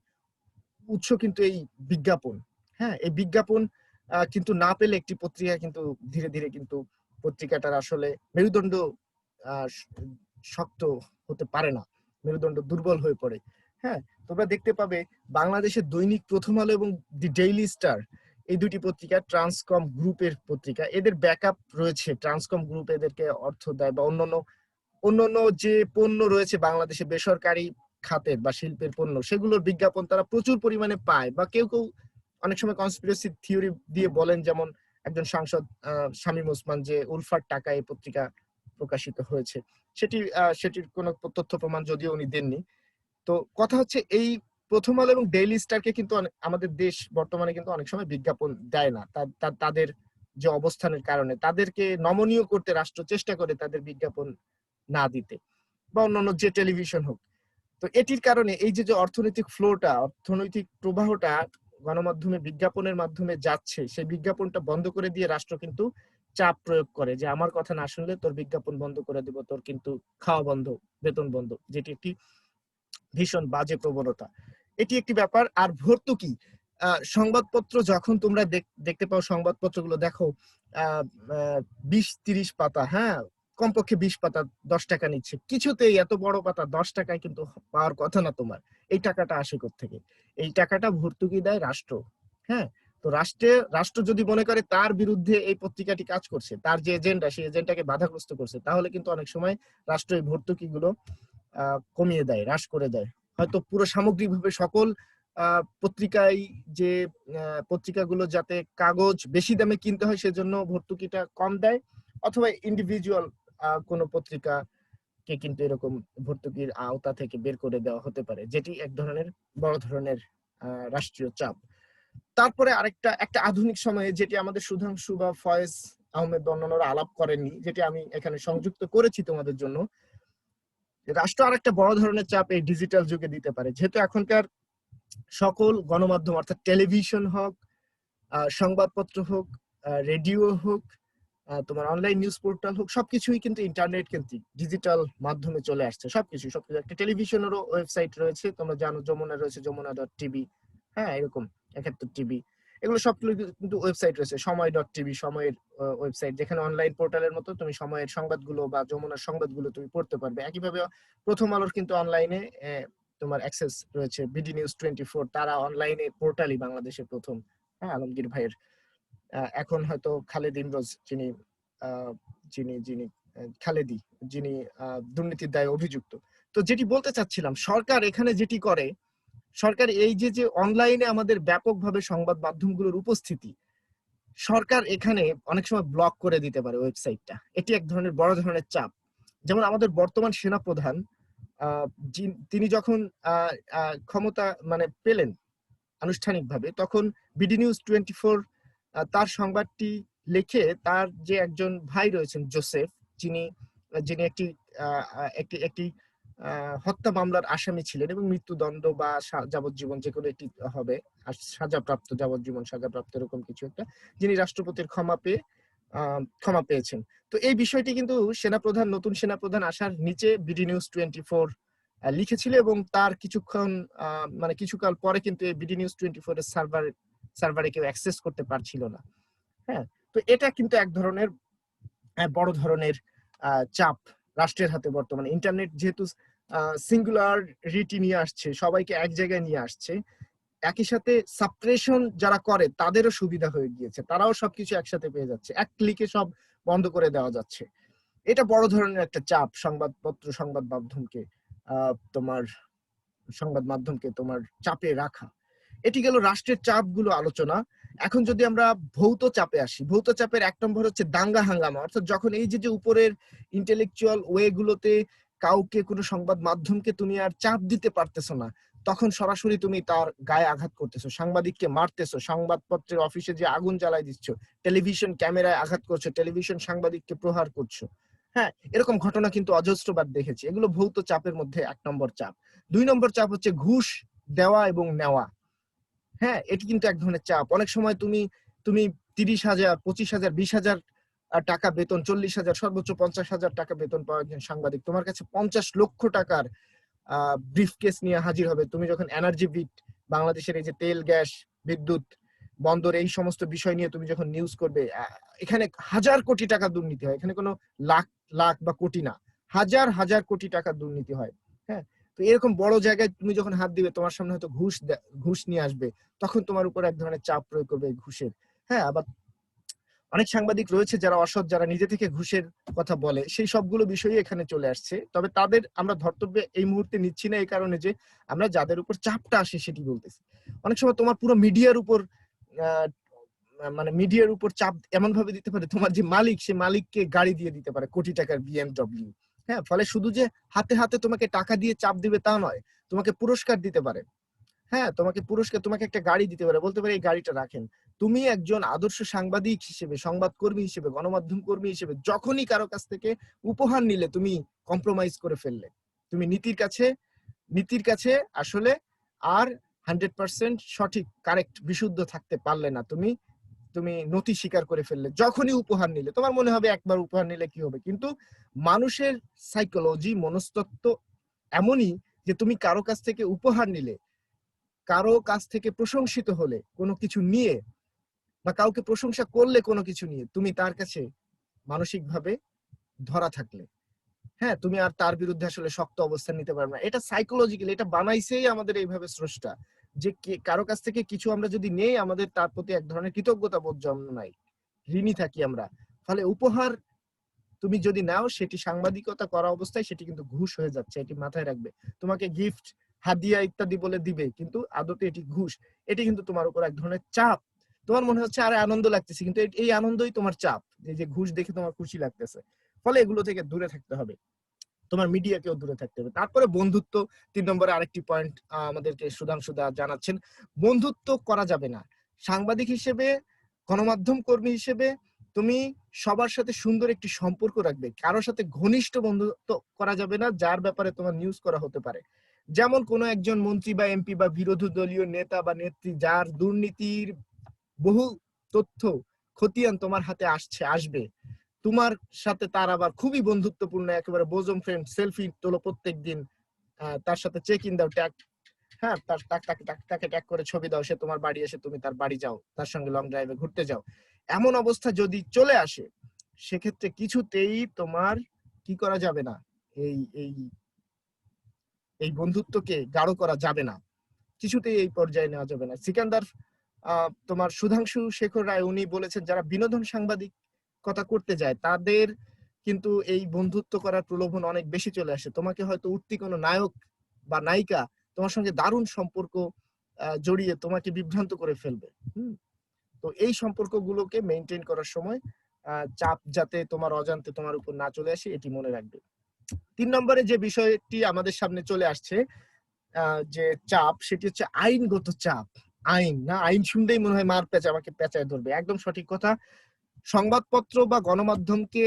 উৎস কিন্তু এই বিজ্ঞাপন। হ্যাঁ, এই বিজ্ঞাপন কিন্তু না পেলে একটি পত্রিকা কিন্তু ধীরে ধীরে কিন্তু পত্রিকাটার আসলে মেরুদণ্ড শক্ত হতে পারে না, মেরুদণ্ড দুর্বল হয়ে পড়ে। হ্যাঁ, তোমরা দেখতে পাবে বাংলাদেশের দৈনিক প্রথম আলো এবং দি ডেইলি স্টার, এই দুটি পত্রিকা ট্রান্সকম গ্রুপের পত্রিকা, এদের ব্যাকআপ রয়েছে, ট্রান্সকম গ্রুপ এদেরকে অর্থ দেয়, বা অন্যান্য অন্যান্য যে পণ্য রয়েছে বাংলাদেশে বেসরকারি খাতের বা শিল্পের পণ্য, সেগুলোর বিজ্ঞাপন তারা প্রচুর পরিমাণে পায়। বা কেউ কেউ অনেক সময় কনস্পিরেসি থিওরি দিয়ে বলেন, যেমন একজন সাংসদ শামীম ওসমান, যে উলফার টাকায় এই পত্রিকা প্রকাশিত হয়েছে, সেটির কোনো তথ্য প্রমাণ যদিও উনি দেননি। তো কথা হচ্ছে, এই প্রথম আলো এবং ডেইলি স্টারকে কিন্তু আমাদের দেশ বর্তমানে কিন্তু অনেক সময় বিজ্ঞাপন দেয় না, তাদের যে অবস্থানের কারণে তাদেরকে নমনীয় করতে রাষ্ট্র চেষ্টা করে তাদের বিজ্ঞাপন না দিতে, বা অন্যান্য যে টেলিভিশন হোক। তো এটির কারণে এই যে অর্থনৈতিক ফ্লোটা, অর্থনৈতিক প্রবাহটা গণমাধ্যমে বিজ্ঞাপনের মাধ্যমে যাচ্ছে, সেই বিজ্ঞাপনটা বন্ধ করে দিয়ে রাষ্ট্র কিন্তু চাপ প্রয়োগ করে, যে আমার কথা না শুনলে তোর বিজ্ঞাপন বন্ধ করে দিব, তোর কিন্তু খাওয়া বন্ধ, বেতন বন্ধ, যেটি একটি ভীষণ বাজে প্রবণতা। এটি একটি ব্যাপার। আর ভর্তুকি, সংবাদপত্র যখন তোমরা দেখতে পাও, সংবাদপত্রগুলো দেখো 20-30 পাতা, হ্যাঁ কমপক্ষে 20 পাতা 10 টাকা নিচ্ছে, কিছুতেই এত বড় পাতা 10 টাকায় কিন্তু পাওয়ার কথা না তোমার। এই টাকাটা আসে কোত্থেকে? এই টাকাটা ভর্তুকি দেয় রাষ্ট্র। হ্যাঁ, তো রাষ্ট্র যদি মনে করে তার বিরুদ্ধে এই পত্রিকাটি কাজ করছে, তার যে এজেন্ডা, সেই এজেন্ডাকে বাধাগ্রস্ত করছে, তাহলে কিন্তু অনেক সময় রাষ্ট্র এই ভর্তুকিগুলো কমিয়ে দেয়, হ্রাস করে দেয়। হয়তো পুরো সামগ্রিকভাবে সকল পত্রিকায় যে পত্রিকাগুলো যাতে কাগজ বেশি দামে কিনতে হয় সেজন্য ভর্তুকিটা কম দেয়, অথবা ইন্ডিভিজুয়াল কোনো পত্রিকাকে কিন্তু এরকম ভর্তুকির আওতা থেকে বের করে দেওয়া হতে পারে, যেটি এক ধরনের বড় ধরনের রাষ্ট্রীয় চাপ। তারপরে একটা আধুনিক সময়ে, যেটি আমাদের সুধাংশু বা ফয়েজ আহমেদ অন্যান্যরা আলাপ করেননি, যেটি আমি এখানে সংযুক্ত করেছি তোমাদের জন্য, রাষ্ট্র আর একটা বড় ধরনের চাপ এই ডিজিটাল যুগে দিতে পারে। যেহেতু এখনকার সকল গণমাধ্যম, অর্থাৎ টেলিভিশন হোক, সংবাদপত্র হোক, রেডিও হোক, তোমার অনলাইন নিউজ পোর্টাল হোক, সবকিছুই কিন্তু ইন্টারনেট কেন্দ্রিক, ডিজিটাল মাধ্যমে চলে আসছে। সবকিছু একটা টেলিভিশনেরও ওয়েবসাইট রয়েছে, তোমরা জানো, যমুনা রয়েছে, যমুনা.টিভি, হ্যাঁ এরকম 71 টিভি, এগুলো সবগুলো কিন্তু ওয়েবসাইট রয়েছে। সময়.টিভি, সময়ের ওয়েবসাইট, যেখানে অনলাইন পোর্টালের মতো তুমি সময়ের সংবাদগুলো বা যমুনার সংবাদগুলো তুমি পড়তে পারবে। একইভাবে প্রথম আলোর কিন্তু অনলাইনে তোমার অ্যাক্সেস রয়েছে। বিডি নিউজ 24, তারা অনলাইনে পোর্টালই বাংলাদেশের প্রথম, হ্যাঁ আলমগীর ভাইয়ের। এখন হয়তো খালেদ ইমরোজ, যিনি যিনি যিনি খালেদি, যিনি দুর্নীতির দায়ে অভিযুক্ত। তো যেটি বলতে চাচ্ছিলাম, সরকার এখানে যেটি করে, সরকার এই যে অনলাইনে আমাদের ব্যাপকভাবে সংবাদ মাধ্যমগুলোর উপস্থিতি, সরকার এখানে অনেক সময় ব্লক করে দিতে পারে ওয়েবসাইটটা। এটি এক ধরনের বড় ধরনের চাপ। যেমন আমাদের বর্তমান সেনাপ্রধান, তিনি যখন ক্ষমতা মানে পেলেন আনুষ্ঠানিকভাবে, তখন বিডি নিউজ 24 তার সংবাদটি লিখে, তার যে একজন ভাই রয়েছেন জোসেফ, যিনি যিনি একটি একটি একটি হত্যা মামলার আসামি ছিলেন এবং মৃত্যুদণ্ড বা যাবজ্জীবন যে কোনো একটি হবে, সাজাপ্রাপ্ত, যাবজ্জীবন সাজাপ্রাপ্ত এরকম কিছু একটা, যিনি রাষ্ট্রপতির ক্ষমা পেয়েছেন। তো এই বিষয়টি কিন্তু সেনাপ্রধান, নতুন সেনাপ্রধান আসার নিচে বিডি নিউজ 24 লিখেছিল, এবং তার মানে কিছুকাল পরে কিন্তু এই বিডি নিউজ 24 এর সার্ভারে কেউ অ্যাক্সেস করতে পারছিল না। হ্যাঁ, তো এটা কিন্তু এক ধরনের বড় ধরনের চাপ রাষ্ট্রের হাতে বর্তমানে। ইন্টারনেট যেহেতু সিঙ্গুলারিটি নিয়ে আসছে, সবাইকে এক জায়গায় নিয়ে আসছে, একই সাথে সাপ্রেশন যারা করে তাদেরও সুবিধা হয়ে গিয়েছে, তারাও সবকিছু একসাথে পেয়ে যাচ্ছে, এক ক্লিকে সব বন্ধ করে দেওয়া যাচ্ছে। এটা বড় ধরনের একটা চাপ সংবাদ মাধ্যমকে তোমার চাপে রাখা। এটি গেল রাষ্ট্রের চাপগুলো আলোচনা। এখন যদি আমরা ভৌত চাপে আসি, ভৌত চাপের 1 নম্বর হচ্ছে দাঙ্গা হাঙ্গামা। অর্থাৎ যখন এই যে উপরের ইন্টেলেকচুয়াল ওয়ে গুলোতে কাউকে, কোনো সংবাদ মাধ্যমকে তুমি আর চাপ দিতে পারতেছো না, তখন সরাসরি তুমি তার গায়ে আঘাত করতেছো, সাংবাদিককে মারতেছো, সংবাদপত্রের অফিসে যে আগুন জ্বালাই দিচ্ছ, টেলিভিশন ক্যামেরায় আঘাত করছো, টেলিভিশন সাংবাদিককে প্রহার করছো। হ্যাঁ, এরকম ঘটনা কিন্তু অজস্রবার দেখেছি। এগুলো ভৌত চাপের মধ্যে 1 নম্বর চাপ। 2 নম্বর চাপ হচ্ছে ঘুষ দেওয়া এবং নেওয়া। হ্যাঁ, এটি কিন্তু এক ধরনের চাপ। অনেক সময় তুমি 30,000, 25,000, 20,000 টাকা বেতন, 40,000, সর্বোচ্চ 50,000 টাকা বেতন পাওয়া একজন সাংবাদিক তোমার কাছে 50 লক্ষ টাকার ব্রিফকেস নিয়ে হাজির হবে। তুমি যখন এনার্জি বিট, বাংলাদেশের এই যে তেল, গ্যাস, বিদ্যুৎ, বন্দর, এই সমস্ত বিষয় নিয়ে তুমি যখন নিউজ করবে, এখানে হাজার কোটি টাকা দুর্নীতি হয়। এখানে কোনো লাখ লাখ বা কোটি না, হাজার হাজার কোটি টাকা দুর্নীতি হয়। হ্যাঁ, তো এরকম বড় জায়গায় তুমি যখন হাত দিবে, তোমার সামনে হয়তো ঘুষ নিয়ে আসবে, তখন তোমার উপর এক ধরনের চাপ প্রয়োগ করবে ঘুষের। হ্যাঁ, আবার অনেক সাংবাদিক রয়েছে যারা অসৎ, যারা নিজে থেকে ঘুষের কথা বলে, সেই সবগুলো বিষয়ই এখানে চলে আসছে। তবে তাদের আমরা ধর্তব্যে এই মুহূর্তে নিচ্ছি না, এই কারণে যে আমরা যাদের উপর চাপটা আসে সেটি বলতেছি। অনেক সময় তোমার পুরো মিডিয়ার উপর মানে মিডিয়ার উপর চাপ এমন ভাবে দিতে পারে, তোমার যে মালিক, সে মালিককে গাড়ি দিয়ে দিতে পারে কোটি টাকার বিএমডব্লিউ। হ্যাঁ, ফলে শুধু যে হাতে হাতে তোমাকে টাকা দিয়ে চাপ দিবে তা নয়, তোমাকে পুরস্কার দিতে পারে। হ্যাঁ, তোমাকে একটা গাড়ি দিতে পারে, বলতে পারে এই গাড়িটা রাখেন। তুমি একজন আদর্শ সাংবাদিক হিসেবে, সংবাদকর্মী হিসেবে, গণমাধ্যম কর্মী হিসেবে যখনই কারো কাছ থেকে উপহার নিলে তুমি কম্প্রোমাইজ করে ফেললে, তুমি নীতির কাছে আসলে আর 100% সঠিক, কারেক্ট, বিশুদ্ধ থাকতে পারলে না। তুমি নতি স্বীকার করে ফেললে যখনই উপহার নিলে। তোমার মনে হবে একবার উপহার নিলে কি হবে, কিন্তু মানুষের সাইকোলজি, মনস্তত্ত্ব এমনই যে তুমি কারো কাছ থেকে উপহার নিলে, কারো কাছ থেকে প্রশংসিত হলে কোনো কিছু নিয়ে, বা কাউকে প্রশংসা করলে কোনো কিছু নিয়ে, তুমি তার কাছে মানসিকভাবে ধরা থাকলে, হ্যাঁ, তুমি আর তার বিরুদ্ধে আসলে শক্ত অবস্থান নিতে পারবে না। এটা সাইকোলজিক্যালি, এটা বানাইছেই আমাদের এইভাবে স্রষ্টা, যে কারো কাছ থেকে কিছু আমরা যদি নেই, আমাদের তার প্রতি এক ধরনের কৃতজ্ঞতা বোধ জন্মায়, ঋণী থাকি আমরা। ফলে উপহার তুমি যদি নাও, সেটি সাংবাদিকতা করা অবস্থায় সেটি কিন্তু ঘুষ হয়ে যাচ্ছে, এটি মাথায় রাখবে। তোমাকে গিফট, হাদিয়া ইত্যাদি বলে দিবে, কিন্তু আদতে এটি ঘুষ। এটি কিন্তু তোমার উপর এক ধরনের চাপ। তোমার মনে হচ্ছে আরে আনন্দ লাগতেছে, কিন্তু এই আনন্দই তোমার চাপ, যে ঘুষ দেখে তোমার খুশি লাগতেছে। ফলে এগুলো থেকে দূরে থাকতে হবে, তোমার মিডিয়াকেও দূরে থাকতে হবে। তারপরে বন্ধুত্ব, 3 নম্বরে আরেকটি পয়েন্ট আমাদেরকে সুধাংশু দা জানাচ্ছেন। বন্ধুত্ব করা যাবে না সাংবাদিক হিসেবে, গণমাধ্যম কর্মী হিসেবে। তুমি সবার সাথে সুন্দর একটি সম্পর্ক রাখবে, কারোর সাথে ঘনিষ্ঠ বন্ধুত্ব করা যাবে না যার ব্যাপারে তোমার নিউজ করা হতে পারে। যেমন কোন একজন মন্ত্রী বা এমপি বা বিরোধী দলীয় নেতা বা নেত্রী, যার দুর্নীতির বহু তথ্য খতিয়ান তোমার হাতে আসবে, তোমার সাথে তার আবার খুবই বন্ধুত্বপূর্ণ, একেবারে বোজম ফ্রেন্ড, সেলফি তোলো প্রত্যেকদিন, তার সাথে চেক ইন দাও, ট্যাগ, হ্যাঁ, তাকে ট্যাগ করে ছবি দাও, সে তোমার বাড়ি এসে তুমি তার বাড়ি যাও, তার সঙ্গে লং ড্রাইভে ঘুরতে যাও। এমন অবস্থা যদি চলে আসে, সেক্ষেত্রে কিছুতেই তোমার কি করা যাবে না, এই এই এই বন্ধুত্বকে গাঢ় করা যাবে না, কিছুতেই এই পর্যায়ে নেওয়া যাবে না। সিকান্দার তোমার সুধাংশু শেখর রায়, উনি বলেছেন যারা বিনোদন সাংবাদিকতা করতে যায়, তাদের কিন্তু এই বন্ধুত্ব করার প্রলোভন অনেক বেশি চলে আসে। তোমাকে হয়তো উঠতি কোনো নায়ক বা নায়িকা তোমার সঙ্গে দারুণ সম্পর্ক জড়িয়ে তোমাকে বিভ্রান্ত করে ফেলবে। তো এই সম্পর্কগুলোকে মেনটেন করার সময় চাপ যাতে তোমার অজান্তে তোমার উপর না চলে আসে, এটি মনে রাখবে। 3 নম্বরে যে বিষয়টি আমাদের সামনে চলে আসছে, যে চাপ, সেটি হচ্ছে আইনগত চাপ। আইন না, আইন শুনলেই মনে হয় মার পেঁচা, আমাকে পেঁচায় ধরবে। একদম সঠিক কথা। সংবাদপত্র বা গণমাধ্যমকে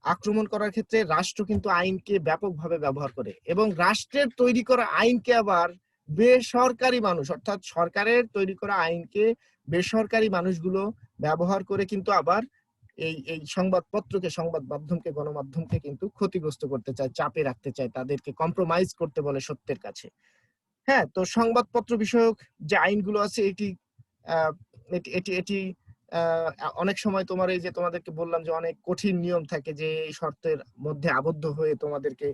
আক্রমণ করার ক্ষেত্রে রাষ্ট্র কিন্তু আইনকে ব্যাপকভাবে ব্যবহার করে, এবং রাষ্ট্রের তৈরি করা আইনকে আবার বেসরকারি মানুষ, অর্থাৎ সরকারের তৈরি করা আইনকে বেসরকারি মানুষগুলো ব্যবহার করে কিন্তু আবার এই সংবাদপত্রকে, সংবাদ মাধ্যমকে, গণমাধ্যমকে কিন্তু ক্ষতিগ্রস্ত করতে চায়, চাপে রাখতে চায়, তাদেরকে কম্প্রোমাইজ করতে বলে সত্যের কাছে। হ্যাঁ, তো সংবাদপত্র বিষয়ক যে আইনগুলো আছে, এটি এটি এটি অনেক সময় তোমার এই যে তোমাদেরকে বললাম যে অনেক কঠিন নিয়ম থাকে, যে এই শর্তের মধ্যে আবদ্ধ হয়ে তোমাদেরকে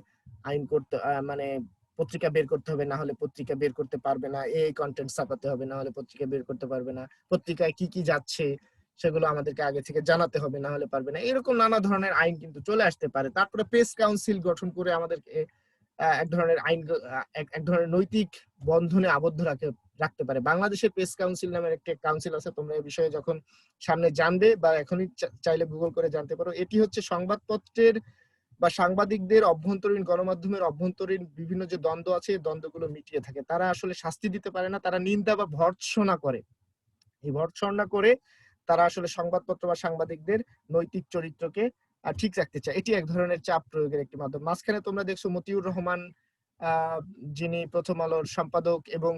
আইন করতে, মানে পত্রিকা বের করতে হবে, না হলে পত্রিকা বের করতে পারবে না, এই কন্টেন্ট ছাপাতে হবে, না হলে পত্রিকা বের করতে পারবে না, পত্রিকায় কি কি যাচ্ছে সেগুলো আমাদেরকে আগে থেকে জানাতে হবে, না হলে পারবে না। এরকম নানা ধরনের আইন কিন্তু চলে আসতে পারে। তারপরে প্রেস কাউন্সিল গঠন করে আমাদেরকে এক ধরনের আইন, এক ধরনের নৈতিক বন্ধনে আবদ্ধ রাখতে পারে। বাংলাদেশের প্রেস কাউন্সিল নামের একটি কাউন্সিল আছে, তোমরা এই বিষয়ে যখন সামনে জানবে বা এখনই চাইলে গুগল করে জানতে পারো। এটি হচ্ছে সংবাদপত্রের বা সাংবাদিকদের অভ্যন্তরীণ, গণমাধ্যমের অভ্যন্তরীণ বিভিন্ন যে দ্বন্দ্ব আছে, এই দ্বন্দ্বগুলো মিটিয়ে থাকে। তারা আসলে শাস্তি দিতে পারে না, তারা নিন্দা বা ভর্ৎসনা করে। এই ভর্ৎসনা করে তারা আসলে সংবাদপত্র বা সাংবাদিকদের নৈতিক চরিত্রকে ঠিক রাখতে চায়। এটি এক ধরনের চাপ প্রয়োগের একটি মাধ্যম। মাঝখানে তোমরা দেখছো মতিউর রহমান, যিনি প্রথম আলোর সম্পাদক এবং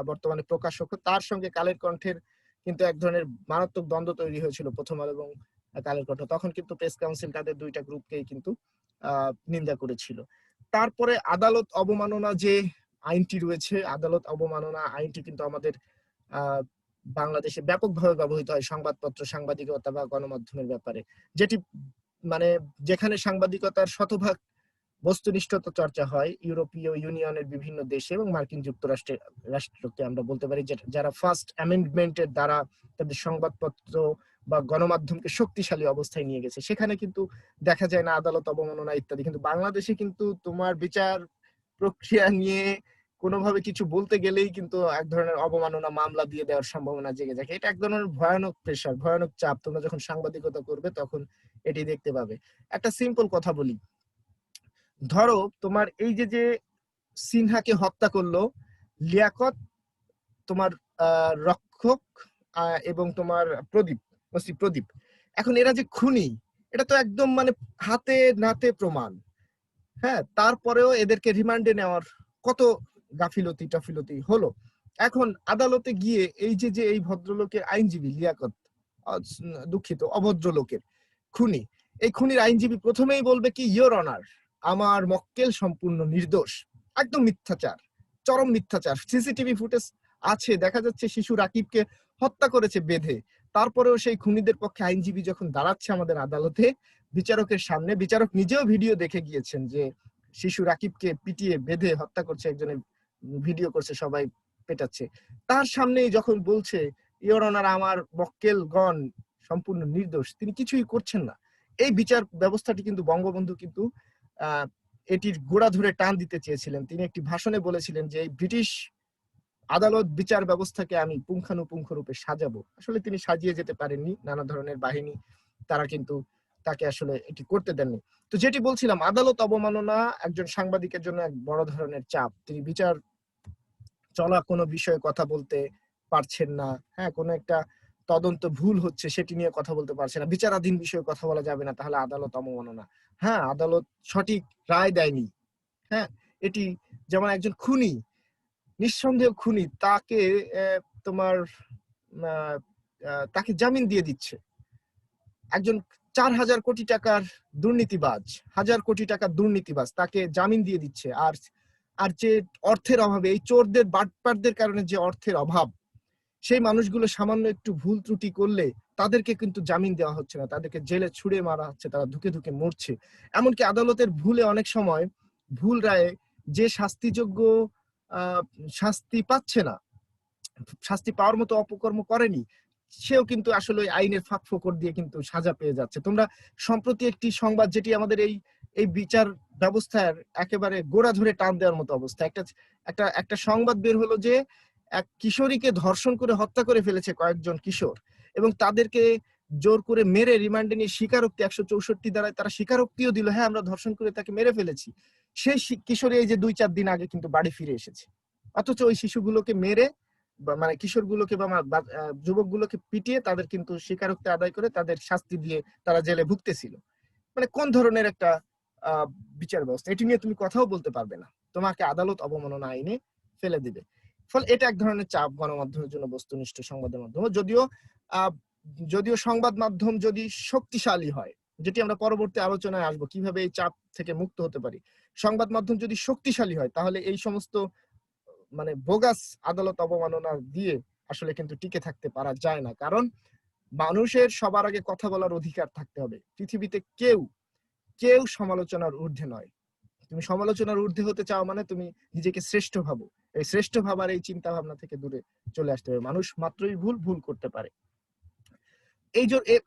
বর্তমানে প্রকাশক, তার সঙ্গে কালের কণ্ঠের কিন্তু এক ধরনের মারাত্মক দ্বন্দ্ব তৈরি হয়েছিল, প্রথম আলো এবং কালের কণ্ঠ। তখন কিন্তু প্রেস কাউন্সিল তাদের দুইটা গ্রুপকেই কিন্তু নিন্দা করেছিল। তারপরে আদালত অবমাননা যে আইনটি রয়েছে, আদালত অবমাননা আইনটি কিন্তু আমাদের বাংলাদেশে ব্যাপকভাবে ব্যবহৃত হয় সংবাদপত্র, সাংবাদিকতা বা গণমাধ্যমের ব্যাপারে, যেটি মানে যেখানে সাংবাদিকতার শতভাগ বস্তুনিষ্ঠতা চর্চা হয় ইউরোপীয় ইউনিয়নের বিভিন্ন দেশে এবং মার্কিন যুক্তরাষ্ট্রের রাষ্ট্রকে আমরা বলতে পারি যারা ফার্স্ট অ্যামেন্ডমেন্টের দ্বারা তাদের সংবাদপত্র বা গণমাধ্যমকে শক্তিশালী অবস্থায় নিয়ে গেছে, সেখানে কিন্তু দেখা যায় না আদালত অবমাননা ইত্যাদি। কিন্তু বাংলাদেশে কিন্তু তোমার বিচার প্রক্রিয়া নিয়ে কোনোভাবে কিছু বলতে গেলেই কিন্তু এক ধরনের অবমাননা মামলা দিয়ে দেওয়ার সম্ভাবনা জেগে যায়। এটা এক ধরনের ভয়ানক প্রেশার, ভয়ানক চাপ। তোমরা যখন সাংবাদিকতা করবে তখন এটি দেখতে পাবে। একটা সিম্পল কথা বলি, ধরো তোমার এই যে সিনহাকে হত্যা করলো লিয়াকত, তোমার রক্ষক এবং তোমার প্রদীপ, এখন এরা যে খুনি এটা তো একদম মানে হাতে নাতে প্রমাণ। হ্যাঁ, তারপরেও এদেরকে রিমান্ডে নেওয়ার কত গাফিলতি হলো। এখন আদালতে গিয়ে এই যে এই ভদ্রলোকের আইনজীবী লিয়াকত, দুঃখিত, অভদ্রলোকের খুনি, এই খুনির আইনজীবী প্রথমেই বলবে কি, ইয়োর অনার, আমার মক্কেল সম্পূর্ণ নির্দোষ। একদম মিথ্যাচার, চরম মিথ্যাচার। সিসিটিভি ফুটেজ আছে, দেখা যাচ্ছে শিশু রাকিবকে হত্যা করেছে বেঁধে। তারপরেও সেই খুনিদের পক্ষে আইনজীবী যখন দাঁড়াচ্ছে আমাদের আদালতে বিচারকের সামনে, বিচারক নিজেও ভিডিও দেখে গিয়েছেন যে শিশু রাকিবকে পিটিয়ে বেঁধে হত্যা করছে, একজনের ভিডিও করছে, সবাই পেটাচ্ছে, তার সামনেই যখন বলছে ইয়োর অনার আমার মক্কেলগণ সম্পূর্ণ নির্দোষ, তিনি কিছুই করছেন না। এই বিচার ব্যবস্থাটি কিন্তু বঙ্গবন্ধু কিন্তু এটির গোড়া ধরে টান দিতে চেয়েছিলেন। তিনি একটি ভাষণে বলেছিলেন যে এই ব্রিটিশ আদালত বিচার ব্যবস্থাকে আমি পুঙ্খানুপুঙ্খ রূপে সাজাবো। আসলে তিনি সাজিয়ে যেতে পারেননি, নানা ধরনের বাহিনী তারা কিন্তু তাকে আসলে এটি করতে দেননি। তো যেটি বলছিলাম, আদালত অবমাননা একজন সাংবাদিকের জন্য এক বড় ধরনের চাপ। তিনি বিচার চলা কোনো বিষয়ে কথা বলতে পারছেন না। হ্যাঁ, কোনো একটা তদন্ত ভুল হচ্ছে সেটি নিয়ে কথা বলতে পারছে না, বিচারাধীন বিষয়ে কথা বলা যাবে না, তাহলে আদালত অবমাননা। হ্যাঁ, আদালত সঠিক রায় দেয়নি। হ্যাঁ, এটি যেমন একজন খুনি, নিঃসন্দেহ খুনি, তাকে তোমার তাকে জামিন দিয়ে দিচ্ছে। একজন 4,000 কোটি টাকার দুর্নীতিবাজ, 1,000 কোটি টাকার দুর্নীতিবাজ, তাকে জামিন দিয়ে দিচ্ছে। আর যে অর্থের অভাবে, এই চোরদের বাটপারদের কারণে যে অর্থের অভাব, সেই মানুষগুলো সামান্য একটু ভুল ত্রুটি করলে তাদেরকে কিন্তু জামিন দেওয়া হচ্ছে না, তাদেরকে জেলে ছুড়ে মারা হচ্ছে, তারা ধুকে ধুকে মরছে। এমনকি আদালতের ভুলে অনেক সময় ভুল রায়ে যে শাস্তিযোগ্য শাস্তি পাচ্ছে না, শাস্তি পাওয়ার মতো অপকর্ম করেনি, সেও কিন্তু আসলে আইনের ফাঁক ফোকর দিয়ে কিন্তু সাজা পেয়ে যাচ্ছে। তোমরা সম্প্রতি একটি সংবাদ, যেটি আমাদের এই বিচার ব্যবস্থার একেবারে গোড়া ধরে টান দেওয়ার মতো অবস্থা, একটা সংবাদ বের হলো যে এক কিশোরীকে ধর্ষণ করে হত্যা করে ফেলেছে কয়েকজন কিশোর, এবং তাদেরকে জোর করে মেরে রিমান্ডে নিয়ে স্বীকারোক্তি 164 দ্বারায় তারা স্বীকারোক্তিও দিল, হ্যাঁ আমরা ধর্ষণ করে তাকে মেরে ফেলেছি। সেই কিশোরী এই যে 2-4 দিন আগে কিন্তু বাড়ি ফিরে এসেছে, অথচ ওই শিশুগুলোকে মেরে মানে কিশোরগুলোকে বা যুবকগুলোকে পিটিয়ে তাদের কিন্তু স্বীকারোক্তি আদায় করে তাদের শাস্তি দিয়ে তারা জেলে ভুগতেছিল। মানে কোন ধরনের একটা বিচার ব্যবস্থা, এটি নিয়ে তুমি কথাও বলতে পারবে না, তোমাকে আদালত অবমাননা আইনে ফেলে দিবে। ফলে এটা এক ধরনের চাপ গণমাধ্যমের জন্য, বস্তুনিষ্ঠ সংবাদের মাধ্যমে। যদিও সংবাদ মাধ্যম যদি শক্তিশালী হয়, যেটি আমরা পরবর্তী আলোচনায় আসবো কিভাবে এই চাপ থেকে মুক্ত হতে পারি, সংবাদ মাধ্যম যদি শক্তিশালী হয় তাহলে এই সমস্ত মানে বোগাস আদালত অবমাননা দিয়ে আসলে কিন্তু টিকে থাকতে পারা যায় না। কারণ মানুষের সবার আগে কথা বলার অধিকার থাকতে হবে। পৃথিবীতে কেউ সমালোচনার ঊর্ধ্বে নয়। তুমি সমালোচনার ঊর্ধ্বে হতে চাও মানে তুমি নিজেকে শ্রেষ্ঠ ভাবো। এই শ্রেষ্ঠ ভাবার এই চিন্তা ভাবনা থেকে দূরে চলে আসতে হবে। মানুষ মাত্রই ভুল করতে পারে। এই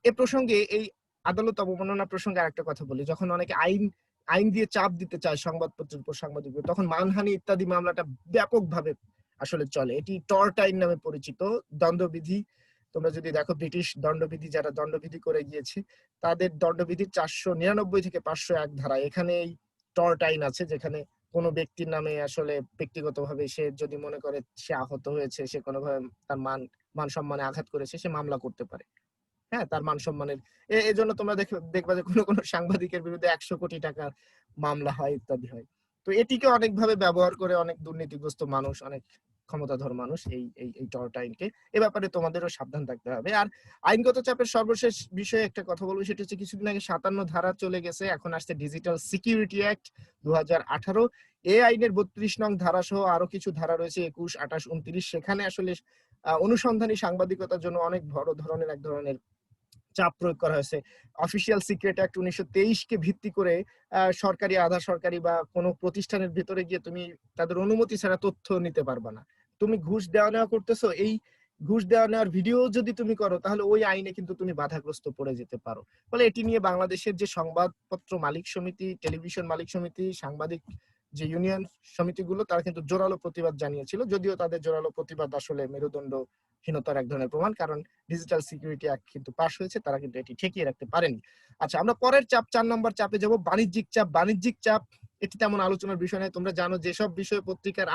এ প্রসঙ্গে, এই আদালত অবমাননা প্রসঙ্গে আরেকটা কথা বলি, যখন অনেকে আইন দিয়ে চাপ দিতে চায় সংবাদপত্রের উপর সাংবাদিকদের, তখন মানহানি ইত্যাদি মামলাটা ব্যাপকভাবে আসলে চলে। এটি টর্ট আইন নামে পরিচিত দণ্ডবিধি। তোমরা যদি দেখো ব্রিটিশ দণ্ডবিধি, যারা দণ্ডবিধি করে গিয়েছে তাদের দণ্ডবিধির 499 থেকে 501 ধারা, এখানে এই টর্ট আইন আছে, যেখানে কোনো ব্যক্তির নামে আসলে ব্যক্তিগতভাবে সে যদি মনে করে সে আহত হয়েছে, সে কোনোভাবে তার মান সম্মানে আঘাত করেছে, সে মামলা করতে পারে। হ্যাঁ, তার মান সম্মানের এজন্য তোমরা দেখবা যে কোনো সাংবাদিকের বিরুদ্ধে 100 কোটি টাকার মামলা হয় ইত্যাদি হয়। তো এটিকে অনেকভাবে ব্যবহার করে অনেক দুর্নীতিগ্রস্ত মানুষ, অনেক ক্ষমতাধর মানুষ এই টর্ট আইনকে। এ ব্যাপারে তোমাদেরও সাবধান থাকতে হবে। আর আইনগত চাপের সর্বশেষ বিষয়ে একটা কথা বলবো, সেটা হচ্ছে কিছুদিন আগে 57 ধারা চলে গেছে, এখন আসছে ডিজিটাল সিকিউরিটি অ্যাক্ট 2018। এই আইনের 32 নং ধারা সহ আরো কিছু ধারা রয়েছে, 21, 28, 29। সেখানে আসলে অনুসন্ধানী সাংবাদিকতার জন্য অনেক বড় ধরনের এক ধরনের চাপ প্রয়োগ করা হয়েছে। অফিসিয়াল সিক্রেট অ্যাক্ট 1923 কে ভিত্তি করে সরকারি, আধা সরকারি বা কোনো প্রতিষ্ঠানের ভেতরে গিয়ে তুমি তাদের অনুমতি ছাড়া তথ্য নিতে পারবা না। তুমি ঘুষ দেওয়া নেওয়া করতেছো, এই ঘুষ দেওয়া নেওয়ার ভিডিও যদি তুমি করো তাহলে ওই আইনে কিন্তু তুমি বাধাগ্রস্ত পড়ে যেতে পারো। ফলে এটি নিয়ে বাংলাদেশের যে সংবাদপত্র মালিক সমিতি, টেলিভিশন মালিক সমিতি, সাংবাদিক যে ইউনিয়ন সমিতিগুলো, তারা কিন্তু জোরালো প্রতিবাদ জানিয়েছিল, যদিও তাদের জোরালো প্রতিবাদ আসলে মেরুদণ্ডহীনতার এক ধরনের প্রমাণ, কারণ ডিজিটাল সিকিউরিটি অ্যাক্ট কিন্তু পাশ হয়েছে, তারা কিন্তু এটি ঠেকিয়ে রাখতে পারেনি। আচ্ছা, আমরা পরের চাপ 4 নম্বর চাপে যাব, বাণিজ্যিক চাপ। বাণিজ্যিক চাপ এটি তেমন আলোচনার বিষয় নয়। তোমরা জানো যেসব বিষয়ে পত্রিকার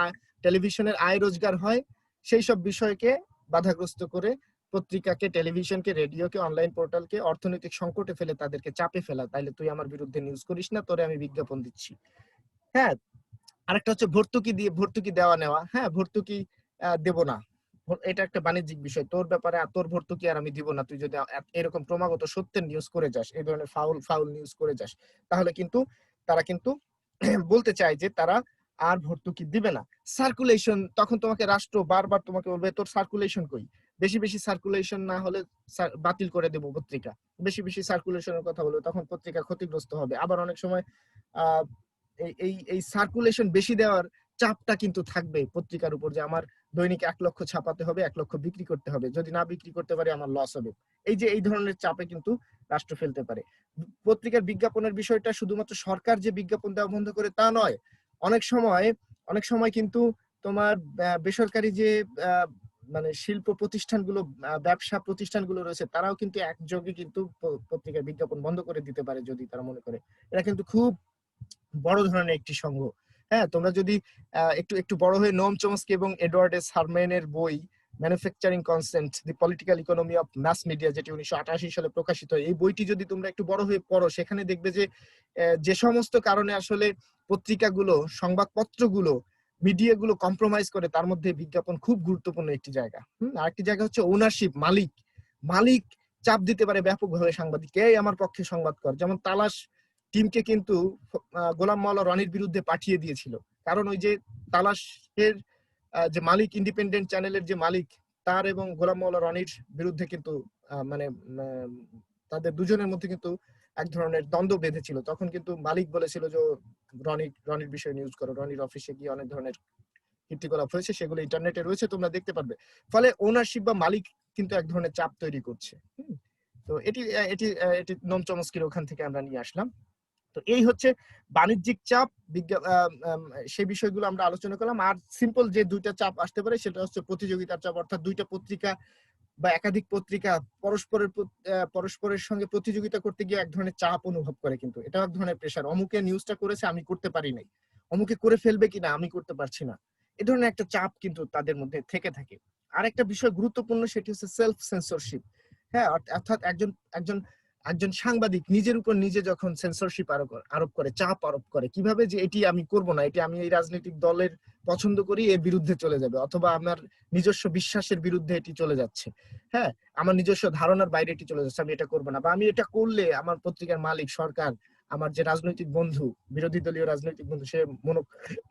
টেলিভিশনের আয় রোজগার হয় সেই সব বিষয়কে বাধাগ্রস্ত করে পত্রিকাকে, টেলিভিশনকে, রেডিওকে, অনলাইন পোর্টালকে অর্থনৈতিক সংকটে ফেলে তাদেরকে চাপে ফেলা। তাইলে তুই আমার বিরুদ্ধে নিউজ করিস না, তোরে আমি বিজ্ঞাপন দিচ্ছি। হ্যাঁ, আরেকটা হচ্ছে ভর্তুকি দেওয়া নেওয়া। হ্যাঁ, ভর্তুকি দেব না, এটা একটা বাণিজ্যিক বিষয়। তোর ব্যাপারে তোর ভর্তুকি আর আমি দিব না। তুই যদি এরকম ক্রমাগত সত্যের নিউজ করে যাস, এই ধরনের ফাউল নিউজ করে যাস, তাহলে কিন্তু তারা কিন্তু বলতে চায় যে তারা আর ভর্তুকি দিবে না। সার্কুলেশন, তখন তোমাকে রাষ্ট্র বারবার তোমাকে বলবে তোর সার্কুলেশন কই, বেশি বেশি সার্কুলেশন না হলে বাতিল করে দেব পত্রিকা। বেশি বেশি সার্কুলেশনের কথা বলবে, তখন পত্রিকা ক্ষতিগ্রস্ত হবে। আবার অনেক সময় আহ এই সার্কুলেশন বেশি দেওয়ার চাপটা কিন্তু থাকবে পত্রিকার উপর, যে আমার দৈনিক 1 লক্ষ ছাপাতে হবে, 1 লক্ষ বিক্রি করতে হবে, যদি না বিক্রি করতে পারি আমার লস হবে। এই ধরনের চাপে কিন্তু রাষ্ট্র ফেলতে পারে। পত্রিকার বিজ্ঞাপনের বিষয়টা শুধুমাত্র সরকার যে বিজ্ঞাপন দেওয়া বন্ধ করে তা নয়, অনেক সময় কিন্তু তোমার বেসরকারি যে মানে শিল্প প্রতিষ্ঠানগুলো, ব্যবসা প্রতিষ্ঠানগুলো রয়েছে, তারাও কিন্তু একযোগে কিন্তু পত্রিকার বিজ্ঞাপন বন্ধ করে দিতে পারে যদি তারা মনে করে। এটা কিন্তু খুব বড় ধরনের একটি সংঘ। হ্যাঁ, তোমরা যদি একটু একটু বড় হয়ে নোম চমস্কি এবং এডওয়ার্ড এস হারম্যানের বই manufacturing consent, the political economy of mass media, যেটি 1988 সালে প্রকাশিত হয়, এই বইটি যদি তোমরা একটু বড় হয়ে পড়ো, সেখানে দেখবে যে যে সমস্ত কারণে আসলে পত্রিকাগুলো, সংবাদপত্রগুলো, মিডিয়াগুলো কম্প্রোমাইজ করে, তার মধ্যে বিজ্ঞাপন খুব গুরুত্বপূর্ণ একটি জায়গা। আরেকটি জায়গা হচ্ছে ওনারশিপ, মালিক চাপ দিতে পারে ব্যাপকভাবে সাংবাদিককে, এই আমার পক্ষে সংবাদ কর। যেমন তালাশ টিমকে কিন্তু গোলাম মাওলা রনির বিরুদ্ধে পাঠিয়ে দিয়েছিল, কারণ ওই যে তালাশের যে মালিক, ইন্ডিপেন্ডেন্ট চ্যানেলের যে মালিক, তার এবং গোলাম মাওলা রনির বিরুদ্ধে কিন্তু মানে তাদের দুজনের মধ্যে কিন্তু এক ধরনের দ্বন্দ্ব বেঁধেছিল। তখন কিন্তু মালিক বলেছিল যে রনির বিষয়ে নিউজ করো। রনির অফিসে গিয়ে অনেক ধরনের কীর্তিকলাপ হয়েছে, সেগুলো ইন্টারনেটে রয়েছে, তোমরা দেখতে পারবে। ফলে ওনারশিপ বা মালিক কিন্তু এক ধরনের চাপ তৈরি করছে। তো এটি এটি এটি নোম চমস্কির ওখান থেকে আমরা নিয়ে আসলাম। তো এই হচ্ছে বাণিজ্যিক চাপ, সেই বিষয়গুলো আমরা আলোচনা করলাম। আর সিম্পল যে দুইটা চাপ আসতে পারে সেটা হচ্ছে প্রতিযোগিতার চাপ, অর্থাৎ দুইটা পত্রিকা বা একাধিক পত্রিকা পরস্পরের সঙ্গে প্রতিযোগিতা করতে গিয়ে এক ধরনের চাপ অনুভব করে, কিন্তু এটা এক ধরনের প্রেশার। অমুকে নিউজটা করেছে, আমি করতে পারি নাই, অমুকে করে ফেলবে কিনা, আমি করতে পারছি না, এ ধরনের একটা চাপ কিন্তু তাদের মধ্যে থেকে থাকে। আর একটা বিষয় গুরুত্বপূর্ণ, সেটি হচ্ছে সেলফ সেন্সরশিপ। হ্যাঁ, অর্থাৎ একজন সাংবাদিক নিজের উপর নিজে যখন সেন্সরশিপ আরোপ করে, চাপ আরোপ করে, কিভাবে যে এটি আমি করব না, এটি আমি এই রাজনৈতিক দলের পছন্দ করি, এর বিরুদ্ধে চলে যাবে, অথবা আমার নিজস্ব বিশ্বাসের বিরুদ্ধে এটি চলে যাচ্ছে, হ্যাঁ, আমার নিজস্ব ধারণার বাইরে এটি চলে যাচ্ছে, আমি এটা করবো না, বা আমি এটা করলে আমার পত্রিকার মালিক, সরকার, আমার যে রাজনৈতিক বন্ধু, বিরোধী দলীয় রাজনৈতিক বন্ধু, সে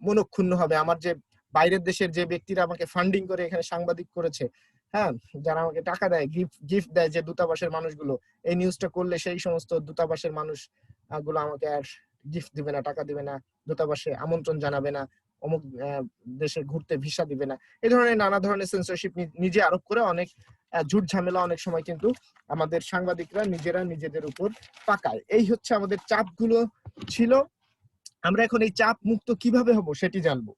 মনক্ষুণ্ণ হবে। আমার যে বাইরের দেশের যে ব্যক্তিরা আমাকে ফান্ডিং করে এখানে সাংবাদিক করেছে, হ্যাঁ, যারা আমাকে টাকা দেয়, গিফট দেয়, যে দূতাবাসের মানুষগুলো, এই নিউজটা করলে সেই সমস্ত দূতাবাসের মানুষ গুলো আমাকে আর গিফট দিবে না, টাকা দিবে না, দূতাবাসে আমন্ত্রণ জানাবে না, অমুক দেশে ঘুরতে ভিসা দিবে না, এই ধরনের নানা ধরনের সেন্সরশিপ নিজে আরোপ করে অনেক ঝুট ঝামেলা অনেক সময় কিন্তু আমাদের সাংবাদিকরা নিজেরা নিজেদের উপর পাকায়। এই হচ্ছে আমাদের চাপগুলো ছিল। আমরা এখন এই চাপ মুক্ত কিভাবে হব সেটি জানবো।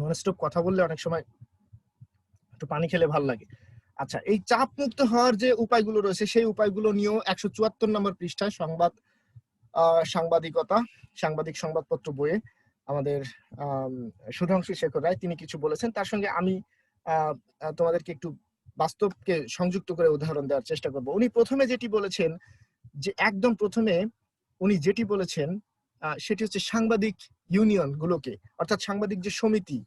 ননস্টপ কথা বললে অনেক সময় একটু পানি খেলে ভালো লাগে। আচ্ছা, এই চাপ মুক্ত হওয়ার যে উপায়গুলো রয়েছে, সেই উপায়গুলো নিয়েও 174 নম্বর পৃষ্ঠায় সাংবাদিক সংবাদপত্র বইয়ে আমাদের সুধাংশু শেখর রায় তিনি কিছু বলেছেন। তার সঙ্গে আমি তোমাদেরকে একটু বাস্তবকে সংযুক্ত করে উদাহরণ দেওয়ার চেষ্টা করব। উনি প্রথমে যেটি বলেছেন, যে একদম প্রথমে উনি যেটি বলেছেন সেটি হচ্ছে সাংবাদিক ইউনিয়ন গুলোকে, অর্থাৎ সাংবাদিক যে সমিতি,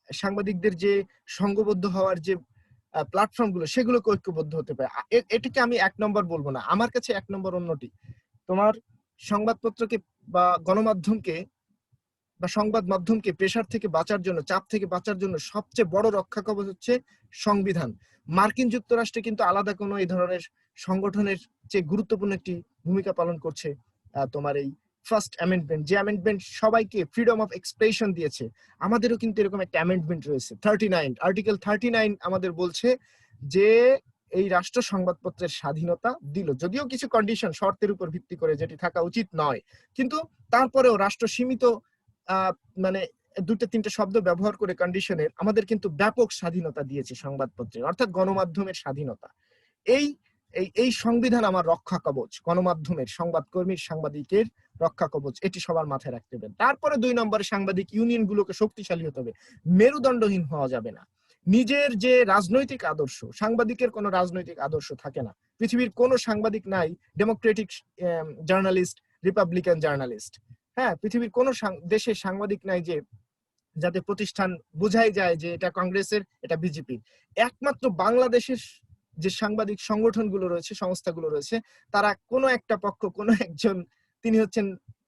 সাংবাদিকদের যে সংঘবদ্ধ হওয়ার যে প্ল্যাটফর্ম গুলো, সেগুলোকে ঐক্যবদ্ধ হতে পারে। এটিকে আমি 1 নম্বর বলবো না, আমার কাছে 1 নম্বর অন্যটি। তোমার সংবাদপত্রকে বা গণমাধ্যমকে বা সংবাদ মাধ্যমকে প্রেসার থেকে বাঁচার জন্য, চাপ থেকে বাঁচার জন্য সবচেয়ে বড় রক্ষা কবচ হচ্ছে সংবিধান। মার্কিন যুক্তরাষ্ট্রে কিন্তু আলাদা কোনো এই ধরনের সংগঠনের চেয়ে গুরুত্বপূর্ণ একটি ভূমিকা পালন করছে তোমার এই ফার্স্ট অ্যামেন্ডমেন্ট, যে অ্যামেন্ডমেন্ট সবাইকে ফ্রিডম অফ এক্সপ্রেশন দিয়েছে। আমাদেরও কিন্তু এরকম একটা অ্যামেন্ডমেন্ট রয়েছে 39, আর্টিকেল 39 আমাদের বলছে যে এই রাষ্ট্র সংবাদপত্রের স্বাধীনতা দিল, যদিও কিছু কন্ডিশন শর্তের উপর ভিত্তি করে, যেটি থাকা উচিত নয়, কিন্তু তারপরেও রাষ্ট্র সীমিত মানে দুটো তিনটে শব্দ ব্যবহার করে কন্ডিশনের আমাদের কিন্তু ব্যাপক স্বাধীনতা দিয়েছে সংবাদপত্রের, অর্থাৎ গণমাধ্যমের স্বাধীনতা। এই এই সংবিধান আমার রক্ষা কবচ, গণমাধ্যমের, সংবাদকর্মীর, সাংবাদিকের রক্ষা কবচ, এটি সবার মাথায় রাখতে হবে। তারপরে 2 নম্বরে সাংবাদিক ইউনিয়ন গুলোকে শক্তিশালী হতে হবে, মেরুদণ্ডহীন হওয়া যাবে না। নিজের যে রাজনৈতিক আদর্শ, সাংবাদিকের কোনো রাজনৈতিক আদর্শ থাকে না, পৃথিবীর কোনো সাংবাদিক নাই ডেমোক্রেটিক জার্নালিস্ট, রিপাবলিকান জার্নালিস্ট। হ্যাঁ, পৃথিবীর কোনো দেশে সাংবাদিক নাই যে যাতে প্রতিষ্ঠান বোঝাই যায় যে এটা কংগ্রেসের, এটা বিজেপির। একমাত্র বাংলাদেশের যে সাংবাদিক সংগঠনগুলো রয়েছে, সংস্থাগুলো রয়েছে, তারা কোনো একটা পক্ষ, কোনো একজন, তিনি হচ্ছেন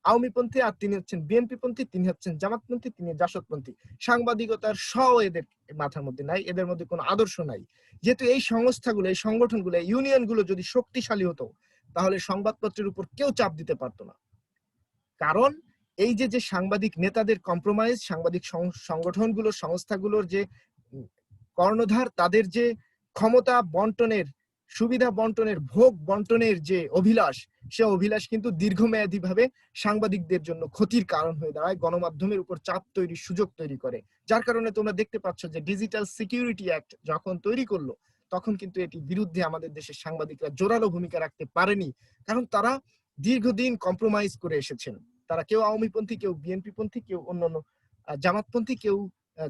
আওয়ামীপন্থী, আর তিনি হচ্ছেন বিএনপিপন্থী, তিনি হচ্ছেন জামাতপন্থী, তিনি জাসদপন্থী। সাংবাদিকতার এদের মাথার মধ্যে নাই, এদের মধ্যে কোনো আদর্শ নাই। যেহেতু এই সংস্থাগুলো, এই সংগঠনগুলো, ইউনিয়নগুলো যদি শক্তিশালী হতো, তাহলে সংবাদপত্রের উপর কেউ চাপ দিতে পারতো না। কারণ এই যে যে সাংবাদিক নেতাদের কম্প্রোমাইজ, সাংবাদিক সংগঠনগুলোর, সংস্থাগুলোর যে কর্ণধার, তাদের যে ক্ষমতা বন্টনের, সুবিধা বন্টনের, ভোগ বন্টনের যে অভিলাষ, সে অভিলাষ কিন্তু দীর্ঘমেয়াদী ভাবে সাংবাদিকদের জন্য ক্ষতির কারণ হয়ে দাঁড়ায়, গণমাধ্যমের উপর চাপ তৈরির সুযোগ তৈরি করে। যার কারণে তোমরা দেখতে পাচ্ছ যে ডিজিটাল সিকিউরিটি অ্যাক্ট যখন তৈরি করলো, তখন কিন্তু এটির বিরুদ্ধে আমাদের দেশের সাংবাদিকরা জোরালো ভূমিকা রাখতে পারেনি, কারণ তারা দীর্ঘদিন কম্প্রোমাইজ করে এসেছেন। তারা কেউ আওয়ামীপন্থী, কেউ বিএনপিপন্থী, কেউ অন্যান্য জামাতপন্থী, কেউ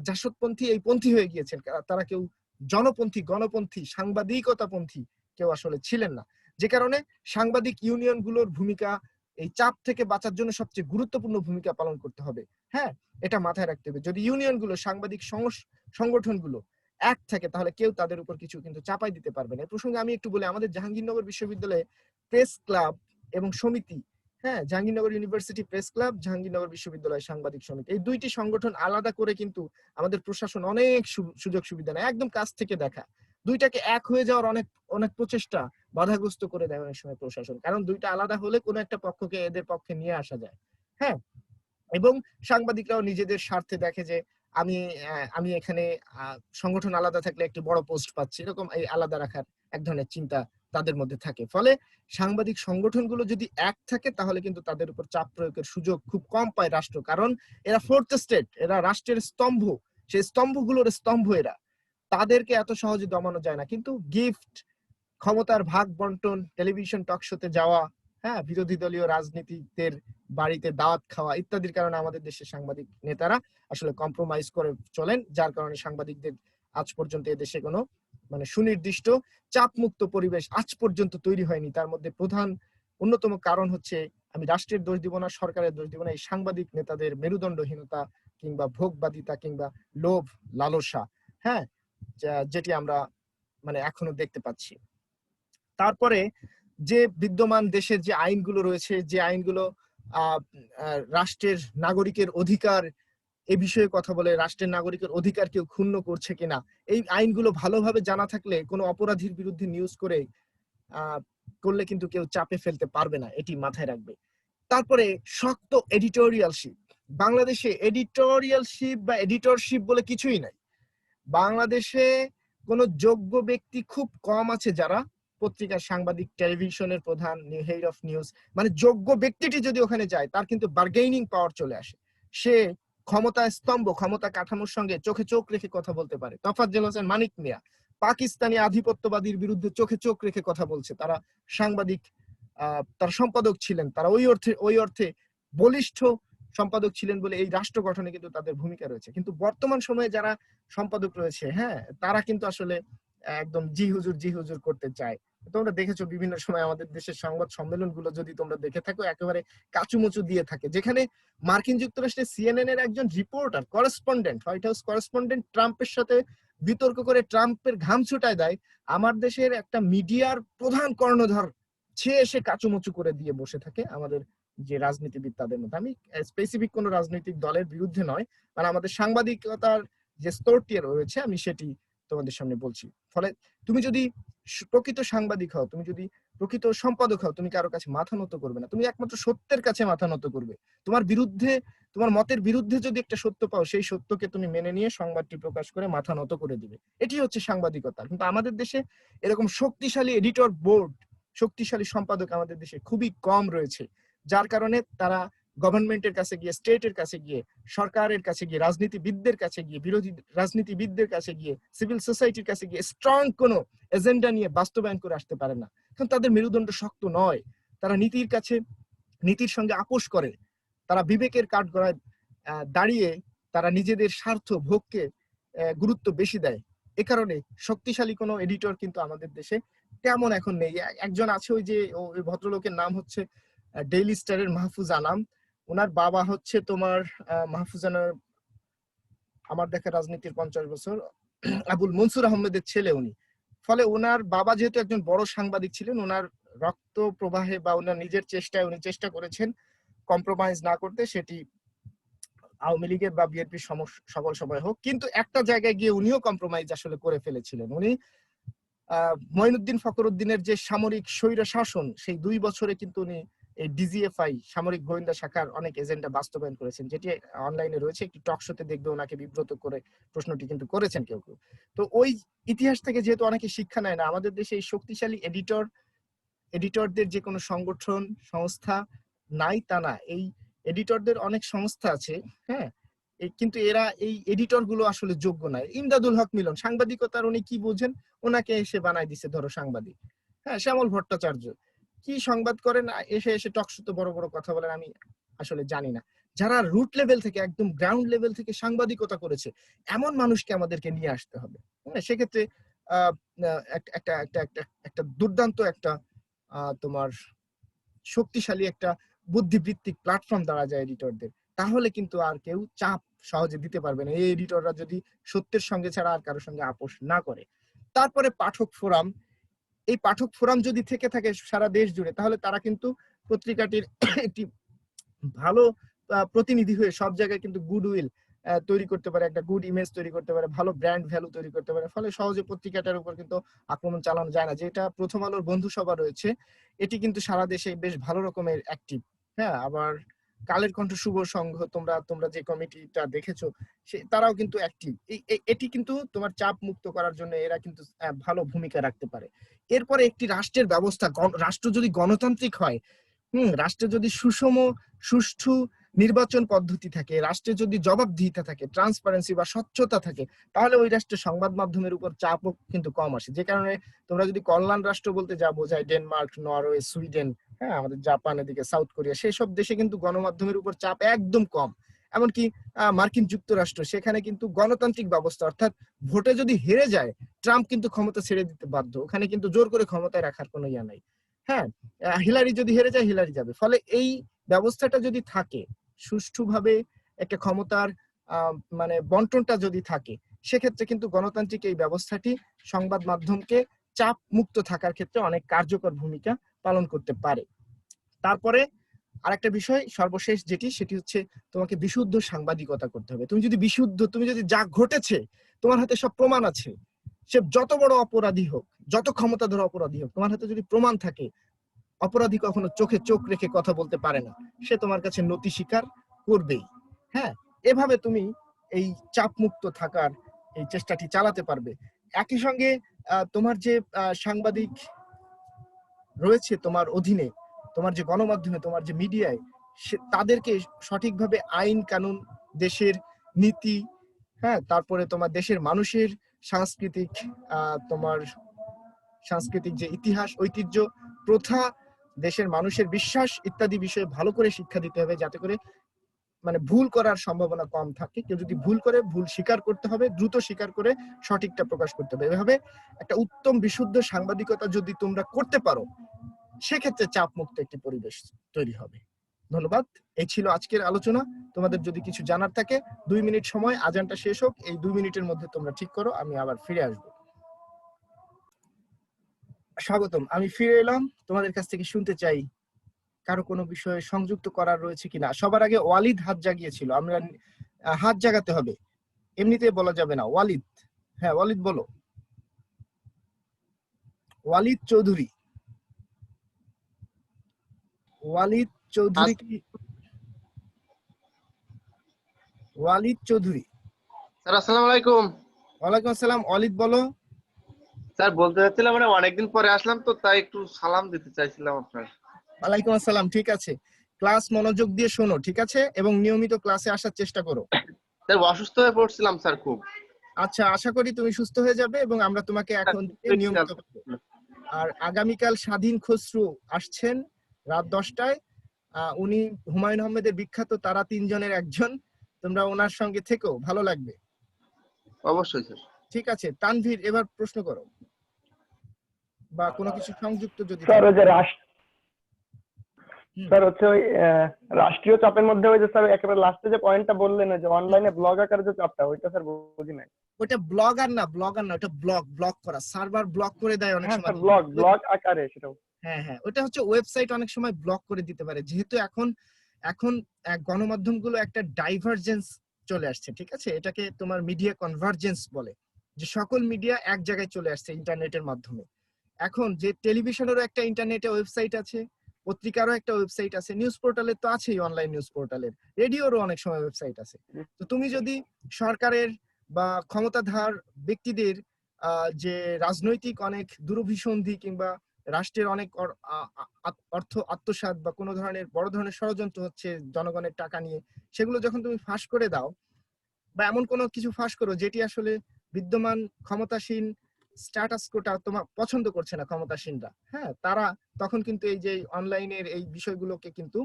জাসদপন্থী, এই পন্থী হয়ে গিয়েছেন। তারা কেউ জনপন্থী, গণপন্থী, সাংবাদিকতাপন্থী কেউ আসলে ছিলেন না। যে কারণে সাংবাদিক ইউনিয়ন গুলোর ভূমিকা এই চাপ থেকে বাঁচার জন্য সবচেয়ে গুরুত্বপূর্ণ ভূমিকা পালন করতে হবে। হ্যাঁ, এটা মাথায় রাখতে হবে। যদি ইউনিয়ন গুলো, সাংবাদিক সংগঠনগুলো এক থাকে, তাহলে কেউ তাদের উপর কিছু কিন্তু চাপাই দিতে পারবে না। এই প্রসঙ্গে আমি একটু বলি, আমাদের জাহাঙ্গীরনগর বিশ্ববিদ্যালয়ে প্রেস ক্লাব এবং সমিতি, হ্যাঁ, Jahangirnagar university press club, Jahangirnagar বিশ্ববিদ্যালয় সাংবাদিক সমিতি, এই দুইটি সংগঠন আলাদা করে কিন্তু আমাদের প্রশাসন অনেক সুযোগ সুবিধা নেয়, একদম কাছ থেকে দেখা। দুইটাকে এক হয়ে যাওয়ার অনেক অনেক প্রচেষ্টা বাধাগ্রস্ত করে দেয় অনেক সময় প্রশাসন, কারণ দুইটা আলাদা হলে কোনো একটা পক্ষকে এদের পক্ষে নিয়ে আসা যায়। হ্যাঁ, এবং সাংবাদিকরাও নিজেদের স্বার্থে দেখে যে আমি আমি এখানে সংগঠন আলাদা থাকলে একটি বড় পোস্ট পাচ্ছি, এরকম এই আলাদা রাখার এক ধরনের চিন্তা তাদের মধ্যে থাকে। ফলে সাংবাদিক সংগঠনগুলো যদি এক থাকে, তাহলে কিন্তু তাদের উপর চাপ প্রয়োগের সুযোগ খুব কম পায় রাষ্ট্র, কারণ এরা ফোর্থ স্টেট, এরা রাষ্ট্রের স্তম্ভ, সেই স্তম্ভগুলোর স্তম্ভ এরা, তাদেরকে এত সহজে দমানো যায় না। কিন্তু গিফট, ক্ষমতার ভাগ বন্টন, টেলিভিশন টক শোতে যাওয়া, হ্যাঁ, বিরোধী দলীয় রাজনীতিকদের বাড়িতে দাওয়াত খাওয়া ইত্যাদির কারণে আমাদের দেশের সাংবাদিক নেতারা আসলে কম্প্রোমাইজ করে চলেন, যার কারণে সাংবাদিকদের আজ পর্যন্ত এদেশে কোনো মানে সুনির্দিষ্ট চাপমুক্ত পরিবেশ আজ পর্যন্ত তৈরি হয়নি। তার মধ্যে প্রধান অন্যতম কারণ হচ্ছে, আমি রাষ্ট্রের দোষ দিব না, সরকারের দোষ দিব না, এই সাংবাদিক নেতাদের মেরুদণ্ডহীনতা কিংবা ভোগবাদিতা কিংবা লোভ লালসা, হ্যাঁ, যেটি আমরা মানে এখনো দেখতে পাচ্ছি। তারপরে যে বিদ্যমান দেশের যে আইনগুলো রয়েছে, যে আইনগুলো রাষ্ট্রের নাগরিকের অধিকার এ বিষয়ে কথা বলে, রাষ্ট্রের নাগরিকের অধিকার কেউ ক্ষুণ্ণ করছে কিনা, এই আইনগুলো ভালোভাবে জানা থাকলে কোনো অপরাধীর বিরুদ্ধে নিউজ করলে কিন্তু কেউ চাপে ফেলতে পারবে না, এটি মাথায় রাখবে। তারপরে শক্ত এডিটোরিয়ালশিপ। বাংলাদেশে এডিটোরিয়ালশিপ বা এডিটরশিপ বলে কিছুই নাই। বাংলাদেশে কোনো যোগ্য ব্যক্তি খুব কম আছে যারা পত্রিকার সাংবাদিক, টেলিভিশনের প্রধান, হেড অফ নিউজ, মানে যোগ্য ব্যক্তিটি যদি ওখানে যায়, তার কিন্তু বার্গেনিং পাওয়ার চলে আসে। সে ক্ষমতা স্তম্ভ, ক্ষমতা কাঠামোর সঙ্গে চোখে চোখ রেখে কথা বলতে পারে। তোফাজ্জল হোসেন মানিক মিয়া পাকিস্তানি আধিপত্যবাদীর বিরুদ্ধে চোখে চোখ রেখে কথা বলছে। তারা সাংবাদিক, তার সম্পাদক ছিলেন, তারা ওই অর্থে বলিষ্ঠ সম্পাদক ছিলেন বলে এই রাষ্ট্র গঠনে কিন্তু তাদের ভূমিকা রয়েছে। কিন্তু বর্তমান সময়ে যারা সম্পাদক রয়েছে, হ্যাঁ, তারা কিন্তু আসলে একদম জি হুজুর করতে চায়। তোমরা দেখেছো বিভিন্ন সময় আমাদের দেশের সংবাদ সম্মেলন গুলো যদি তোমরা দেখে থাকো, একেবারে কাচুমুচু দিয়ে থাকে, যেখানে মার্কিন যুক্তরাষ্ট্রের সিএনএন এর একজন reporter, correspondent, white house correspondent ট্রাম্পের সাথে বিতর্ক করে ট্রাম্পের ঘাম ছুটায় দেয়। আমার দেশের একটা মিডিয়ার প্রধান কর্ণধার সে এসে কাচুমুচু করে দিয়ে বসে থাকে আমাদের যে রাজনীতিবিদ তাদের মধ্যে, আমি স্পেসিফিক কোনো রাজনৈতিক দলের বিরুদ্ধে নয়, মানে আমাদের সাংবাদিকতার যে স্তরটি রয়েছে আমি সেটি তোমাদের সামনে বলছি। ফলে তুমি যদি প্রকৃত সাংবাদিক হও, তুমি যদি প্রকৃত সম্পাদক হও, তুমি কারো কাছে মাথা নত করবে না, তুমি একমাত্র সত্যের কাছে মাথা নত করবে। তোমার বিরুদ্ধে, তোমার মতের বিরুদ্ধে যদি একটা সত্য পাও, সেই সত্যকে তুমি মেনে নিয়ে সংবাদটি প্রকাশ করে মাথা নত করে দিবে। এটি হচ্ছে সাংবাদিকতা। কিন্তু আমাদের দেশে এরকম শক্তিশালী এডিটর বোর্ড, শক্তিশালী সম্পাদক আমাদের দেশে খুবই কম রয়েছে, যার কারণে তারা গভর্নমেন্টের কাছে গিয়ে, স্টেটের কাছে গিয়ে, সরকারের কাছে গিয়ে, রাজনীতিবিদদের কাছে গিয়ে, বিরোধী রাজনীতিবিদদের কাছে গিয়ে, সিভিল সোসাইটির কাছে গিয়ে স্ট্রং কোনো এজেন্ডা নিয়ে বাস্তবায়ন করে আসতে পারে না। কারণ তাদের মেরুদণ্ড শক্ত নয়। তারা নীতির কাছে, নীতির সঙ্গে আপোষ করে, তারা বিবেকের কাঠগড়ায় দাঁড়িয়ে তারা নিজেদের স্বার্থ ভোগকে গুরুত্ব বেশি দেয়। এ কারণে শক্তিশালী কোনো এডিটর কিন্তু আমাদের দেশে তেমন এখন নেই। একজন আছে, ওই যে ওই ভদ্রলোকের নাম হচ্ছে ডেইলি স্টারের মাহফুজ আনাম। ওনার বাবা হচ্ছে তোমার মাহফুজ আনাম আমার দেখা রাজনীতির 50 বছর, আবুল মনসুর আহমেদের ছেলে উনি। ফলে ওনার বাবা যেহেতু একজন বড় সাংবাদিক ছিলেন, ওনার রক্ত প্রবাহে বা ওনার নিজের চেষ্টায় উনি চেষ্টা করেছেন কম্প্রোমাইজ না করতে, সেটি আওয়ামী লীগের বা বিএনপির সকল সময় হোক। কিন্তু একটা জায়গায় গিয়ে উনিও কম্প্রোমাইজ আসলে করে ফেলেছিলেন। উনি মঈনুদ্দিন ফখরুদ্দিনের যে সামরিক স্বৈর শাসন, সেই 2 বছরে কিন্তু উনি এই ডিজিএফআই সামরিক গোয়েন্দা শাখার অনেক এজেন্ডা বাস্তবায়ন করেছেন, যেটি অনলাইনে রয়েছে। একটি টক শোতে দেখবে ওনাকে বিব্রত করে প্রশ্নটি কিন্তু করেছেন কেউ কেউ। তো ওই ইতিহাস থেকে যেহেতু অনেকে শিক্ষা নেয় না, আমাদের দেশে এই শক্তিশালী এডিটরদের যে কোনো সংগঠন সংস্থা নাই তা না, এই এডিটরদের অনেক সংস্থা আছে, হ্যাঁ, কিন্তু এরা এই এডিটর গুলো আসলে যোগ্য নয়। ইমদাদুল হক মিলন সাংবাদিকতার উনি কি বোঝেন, ওনাকে এসে বানাই দিছে ধরো সাংবাদিক। হ্যাঁ, শ্যামল ভট্টাচার্য কি সংবাদ করেন, এসে এসে টকশোতে বড় বড় কথা বলেন, আমি আসলে জানি না। যারা রুট লেভেল থেকে, একদম গ্রাউন্ড লেভেল থেকে সাংবাদিকতা করেছে, এমন মানুষকে আমাদেরকে নিয়ে আসতে হবে। সেক্ষেত্রে একটা একটা একটা একটা দুর্দান্ত একটা তোমার শক্তিশালী একটা বুদ্ধিবৃত্তিক প্ল্যাটফর্ম দাঁড়া যায় এডিটরদের। তাহলে কিন্তু আর কেউ চাপ সহজে দিতে পারবে না, এই এডিটররা যদি সত্যের সঙ্গে ছাড়া আর কারোর সঙ্গে আপোষ না করে। তারপরে পাঠক ফোরাম, এই পাঠক ফোরাম যদি থেকে থাকে সারা দেশ জুড়ে, তাহলে তারা কিন্তু পত্রিকাটির একটি ভালো প্রতিনিধি হয়ে সব জায়গায় কিন্তু গুডউইল তৈরি করতে পারে, একটা গুড ইমেজ তৈরি করতে পারে, ভালো ব্র্যান্ড ভ্যালু তৈরি করতে পারে। ফলে সহজে পত্রিকাটার উপর কিন্তু আক্রমণ চালানো যায় না। যেটা প্রথম আলোর বন্ধু সভা রয়েছে, এটি কিন্তু সারা দেশে বেশ ভালো রকমের অ্যাক্টিভ। হ্যাঁ, আবার কালের কণ্ঠ শুভ সংঘ, তোমরা যে কমিটিটা দেখেছো, তারাও কিন্তু অ্যাক্টিভ। এটি কিন্তু তোমার চাপ মুক্ত করার জন্য এরা কিন্তু ভালো ভূমিকা রাখতে পারে। এরপরে একটি রাষ্ট্রের ব্যবস্থা, রাষ্ট্র যদি গণতান্ত্রিক হয়, রাষ্ট্রে যদি সুষম সুষ্ঠু নির্বাচন পদ্ধতি থাকে, রাষ্ট্রে যদি জবাবদিহিতা থাকে, ট্রান্সপারেন্সি বা স্বচ্ছতা থাকে, তাহলে ওই রাষ্ট্রের সংবাদ মাধ্যমের উপর চাপও কিন্তু কম আসে। যে কারণে তোমরা যদি কল্যাণ রাষ্ট্র বলতে যা বোঝায় ডেনমার্ক, নরওয়ে, সুইডেন, হ্যাঁ, আমাদের জাপান, এদিকে সাউথ কোরিয়া, সেই সব দেশে কিন্তু গণমাধ্যমের উপর চাপ একদম কম। এমনকি মার্কিন যুক্তরাষ্ট্র, সেখানে কিন্তু গণতান্ত্রিক ব্যবস্থা, অর্থাৎ ভোটে যদি হেরে যায় ট্রাম্প কিন্তু ক্ষমতা ছেড়ে দিতে বাধ্য, ওখানে কিন্তু জোর করে ক্ষমতায় রাখার কোনো ইয়া নাই। হ্যাঁ, হিলারি যদি হেরে যায় হিলারি যাবে। ফলে এই ব্যবস্থাটা যদি থাকে, সুষ্ঠুভাবে একটা ক্ষমতার মানে বন্টনটা যদি থাকে, সেক্ষেত্রে কিন্তু গণতান্ত্রিক এই ব্যবস্থাটি সংবাদ মাধ্যমকে চাপ মুক্ত থাকার ক্ষেত্রে অনেক কার্যকর ভূমিকা পালন করতে পারে। তারপরে আরেকটা বিষয় সর্বশেষ যেটি, সেটি হচ্ছে তোমাকে বিশুদ্ধ সাংবাদিকতা করতে হবে। তুমি যদি যা ঘটেছে, তোমার হাতে সব প্রমাণ আছে, সে যত বড় অপরাধী হোক, যত ক্ষমতাধর অপরাধী হোক, তোমার হাতে যদি প্রমাণ থাকে, অপরাধী কখনো চোখে চোখ রেখে কথা বলতে পারে না, সে তোমার কাছে নতি স্বীকার করবেই। হ্যাঁ, এভাবে তুমি এই চাপ মুক্ত থাকার এই চেষ্টাটি চালাতে পারবে। একই সঙ্গে তোমার যে সাংবাদিক রয়েছে তোমার অধীনে, তোমার যে গণমাধ্যমে, তোমার যে মিডিয়ায়, তাদেরকে সঠিকভাবে আইন কানুন, দেশের নীতি, হ্যাঁ, তারপরে তোমার দেশের মানুষের সাংস্কৃতিক তোমার সাংস্কৃতিক যে ইতিহাস, ঐতিহ্য, প্রথা, দেশের মানুষের বিশ্বাস ইত্যাদি বিষয়ে ভালো করে শিক্ষা দিতে হবে, যাতে করে মানে ভুল করার সম্ভাবনা কম থাকে। কেউ যদি ভুল করে, ভুল স্বীকার করতে হবে, দ্রুত স্বীকার করে সঠিকটা প্রকাশ করতে হবে। এভাবে একটা উত্তম বিশুদ্ধ সাংবাদিকতা যদি তোমরা করতে পারো, সেক্ষেত্রে চাপ মুক্ত একটি পরিবেশ তৈরি হবে। ধন্যবাদ। এই ছিল আজকের আলোচনা। তোমাদের যদি কিছু জানার থাকে, 2 মিনিট সময়, আজানটা শেষ হোক, এই 2 মিনিটের মধ্যে তোমরা ঠিক করো, আমি আবার ফিরে আসবো। স্বাগতম, আমি ফিরে এলাম। তোমাদের কাছ থেকে শুনতে চাই কারো কোনো বিষয়ে সংযুক্ত করার রয়েছে কিনা? সবার আগে ওয়ালিদ হাত জাগিয়েছিল, আমরা হাত জাগাতে হবে, এমনিতে বলা যাবে না। ওয়ালিদ, হ্যাঁ ওয়ালিদ বলো। ওয়ালিদ চৌধুরী, ওয়ালিদ চৌধুরী কি? ওয়ালিদ চৌধুরী। স্যার আসসালামু আলাইকুম। ওয়ালাইকুম আসসালাম, ওয়ালিদ বলো। স্যার বলতে চাচ্ছিলাম মানে অনেকদিন পরে আসলাম তো তাই একটু সালাম দিতে চাইছিলাম আপনার। ওয়ালাইকুম আসসালাম, ঠিক আছে। ক্লাস মনোযোগ দিয়ে শোনো, ঠিক আছে, এবং নিয়মিত ক্লাসে আসার চেষ্টা করো। স্যার অসুস্থ হয়ে পড়ছিলাম স্যার খুব। আচ্ছা, আশা করি তুমি সুস্থ হয়ে যাবে এবং আমরা তোমাকে স্যার, এখন থেকে একটু নিয়মিত খেয়াল- করবো। আর আগামীকাল স্বাধীন খসরু আসছেন রাত 10টায়। উনি হুমায়ুন আহমেদের বিখ্যাত তারা তিনজনের একজন। তোমরা ওনার সঙ্গে থেকো, ভালো লাগবে। অবশ্যই স্যার। ঠিক আছে, তানভীর এবার প্রশ্ন করো, বা কোনো কিছু সংযুক্ত যদি স্যার থাকে। ওই যে হুম। স্যার হচ্ছে ওই রাষ্ট্রীয় চাপের মধ্যে ওই যে স্যার একেবারে লাস্টে যে পয়েন্টটা বললেন ওই যে অনলাইনে ব্লগ আকারে যে চাপটা, ওইটা স্যার বুঝি নাই। ওটা ব্লগার না, ব্লগার না, ওটা ব্লক করা, সার্ভার ব্লক করে দেয় অনেক হ্যাঁ সময়। স্যার ব্লগ আকারে সেটা। হ্যাঁ হ্যাঁ, ওটা হচ্ছে ওয়েবসাইট অনেক সময় ব্লক করে দিতে পারে, যেহেতু এখন এখন গণমাধ্যমগুলো একটা ডাইভারজেন্স চলে আসছে, ঠিক আছে, এটাকে তোমার মিডিয়া কনভার্জেন্স বলে, যে সকল মিডিয়া এক জায়গায় চলে আসছে ইন্টারনেটের মাধ্যমে। এখন যে টেলিভিশনেরও একটা ইন্টারনেটে ওয়েবসাইট আছে, পত্রিকারও একটা ওয়েবসাইট আছে, নিউজ পোর্টালের তো আছেই, অনলাইন নিউজ পোর্টালের, রেডিওরও অনেক সময় ওয়েবসাইট আছে। তো তুমি যদি সরকারের বা ক্ষমতাধর ব্যক্তিদের যে রাজনৈতিক অনেক দুরভিসন্ধি কিংবা রাষ্ট্রের অনেক অর্থ আত্মসাৎ বা কোনো ধরনের বড় ধরনের ষড়যন্ত্র হচ্ছে জনগণের টাকা নিয়ে, সেগুলো যখন তুমি ফাঁস করে দাও, বা এমন কোনো কিছু ফাঁস করো যেটি আসলে বিদ্যমান ক্ষমতাসীন স্ট্যাটাস কোটা তোমার পছন্দ করছে না ক্ষমতাসীনরা, হ্যাঁ, তারা তখন কিন্তু এই যে অনলাইনের এই বিষয়গুলোকে কিন্তু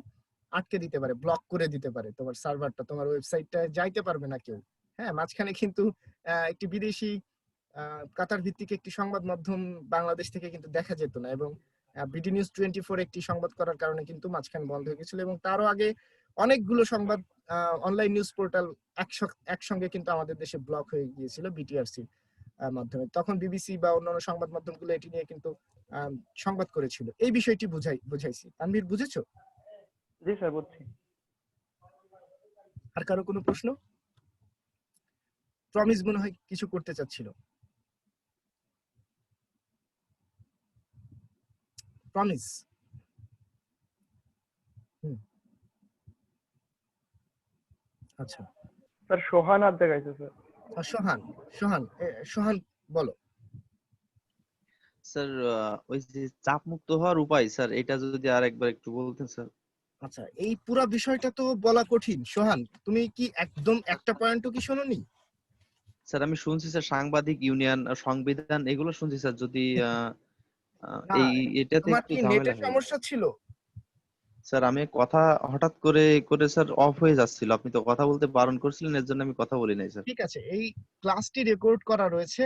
আটকে দিতে পারে, ব্লক করে দিতে পারে, তোমার সার্ভারটা, তোমার ওয়েবসাইটটা যাইতে পারবে না কেউ। হ্যাঁ, মাঝখানে কিন্তু একটি বিদেশি কাতার ভিত্তিক একটি সংবাদ মাধ্যম বাংলাদেশ থেকে কিন্তু দেখা যেত না, এবং বিডি নিউজ 24 একটি সংবাদ করার কারণে কিন্তু মাঝখানে বন্ধ হয়ে গেছিল, এবং তারও আগে অনেকগুলো সংবাদ অনলাইন নিউজ পোর্টাল একসঙ্গে কিন্তু আমাদের দেশে ব্লক হয়ে গিয়েছিল বিটিআরসি মাধ্যমে। তখন বিবিসি বা অন্যান্য সংবাদ মাধ্যমগুলো এটি নিয়ে কিন্তু সংবাদ করেছিল। এই বিষয়টি বুঝাইছি। তানভীর, বুঝেছো? জি স্যার বুঝছি। আর কারো কোনো প্রশ্ন? প্রমিস মনে হয় কিছু করতে চাচ্ছিল। প্রমিস। আচ্ছা, স্যার সোহান আর দেখাইছে স্যার। সোহান, সোহান সোহান বলো। স্যার ওই যে চাপ মুক্ত হওয়ার উপায় স্যার, এটা যদি আর একবার একটু বলতেন স্যার। আচ্ছা, এই পুরো বিষয়টা তো বলা কঠিন। সোহান, তুমি কি একদম একটা পয়েন্টও কি শোনোনি? স্যার আমি শুনছি স্যার সাংবাদিক ইউনিয়ন সংবিধান এগুলো শুনছি স্যার, যদি না, এই এটাতে তোমার একটু কি ঝামেলা নেটের হয়ে গেছে। সমস্যা ছিল? স্যার আমি কথা হঠাৎ করে করে স্যার অফ হয়ে যাচ্ছিল, আপনি তো কথা বলতে বারণ করছিলেন, এর জন্য আমি কথা বলি নাই স্যার। ঠিক আছে, এই ক্লাসটি রেকর্ড করা রয়েছে,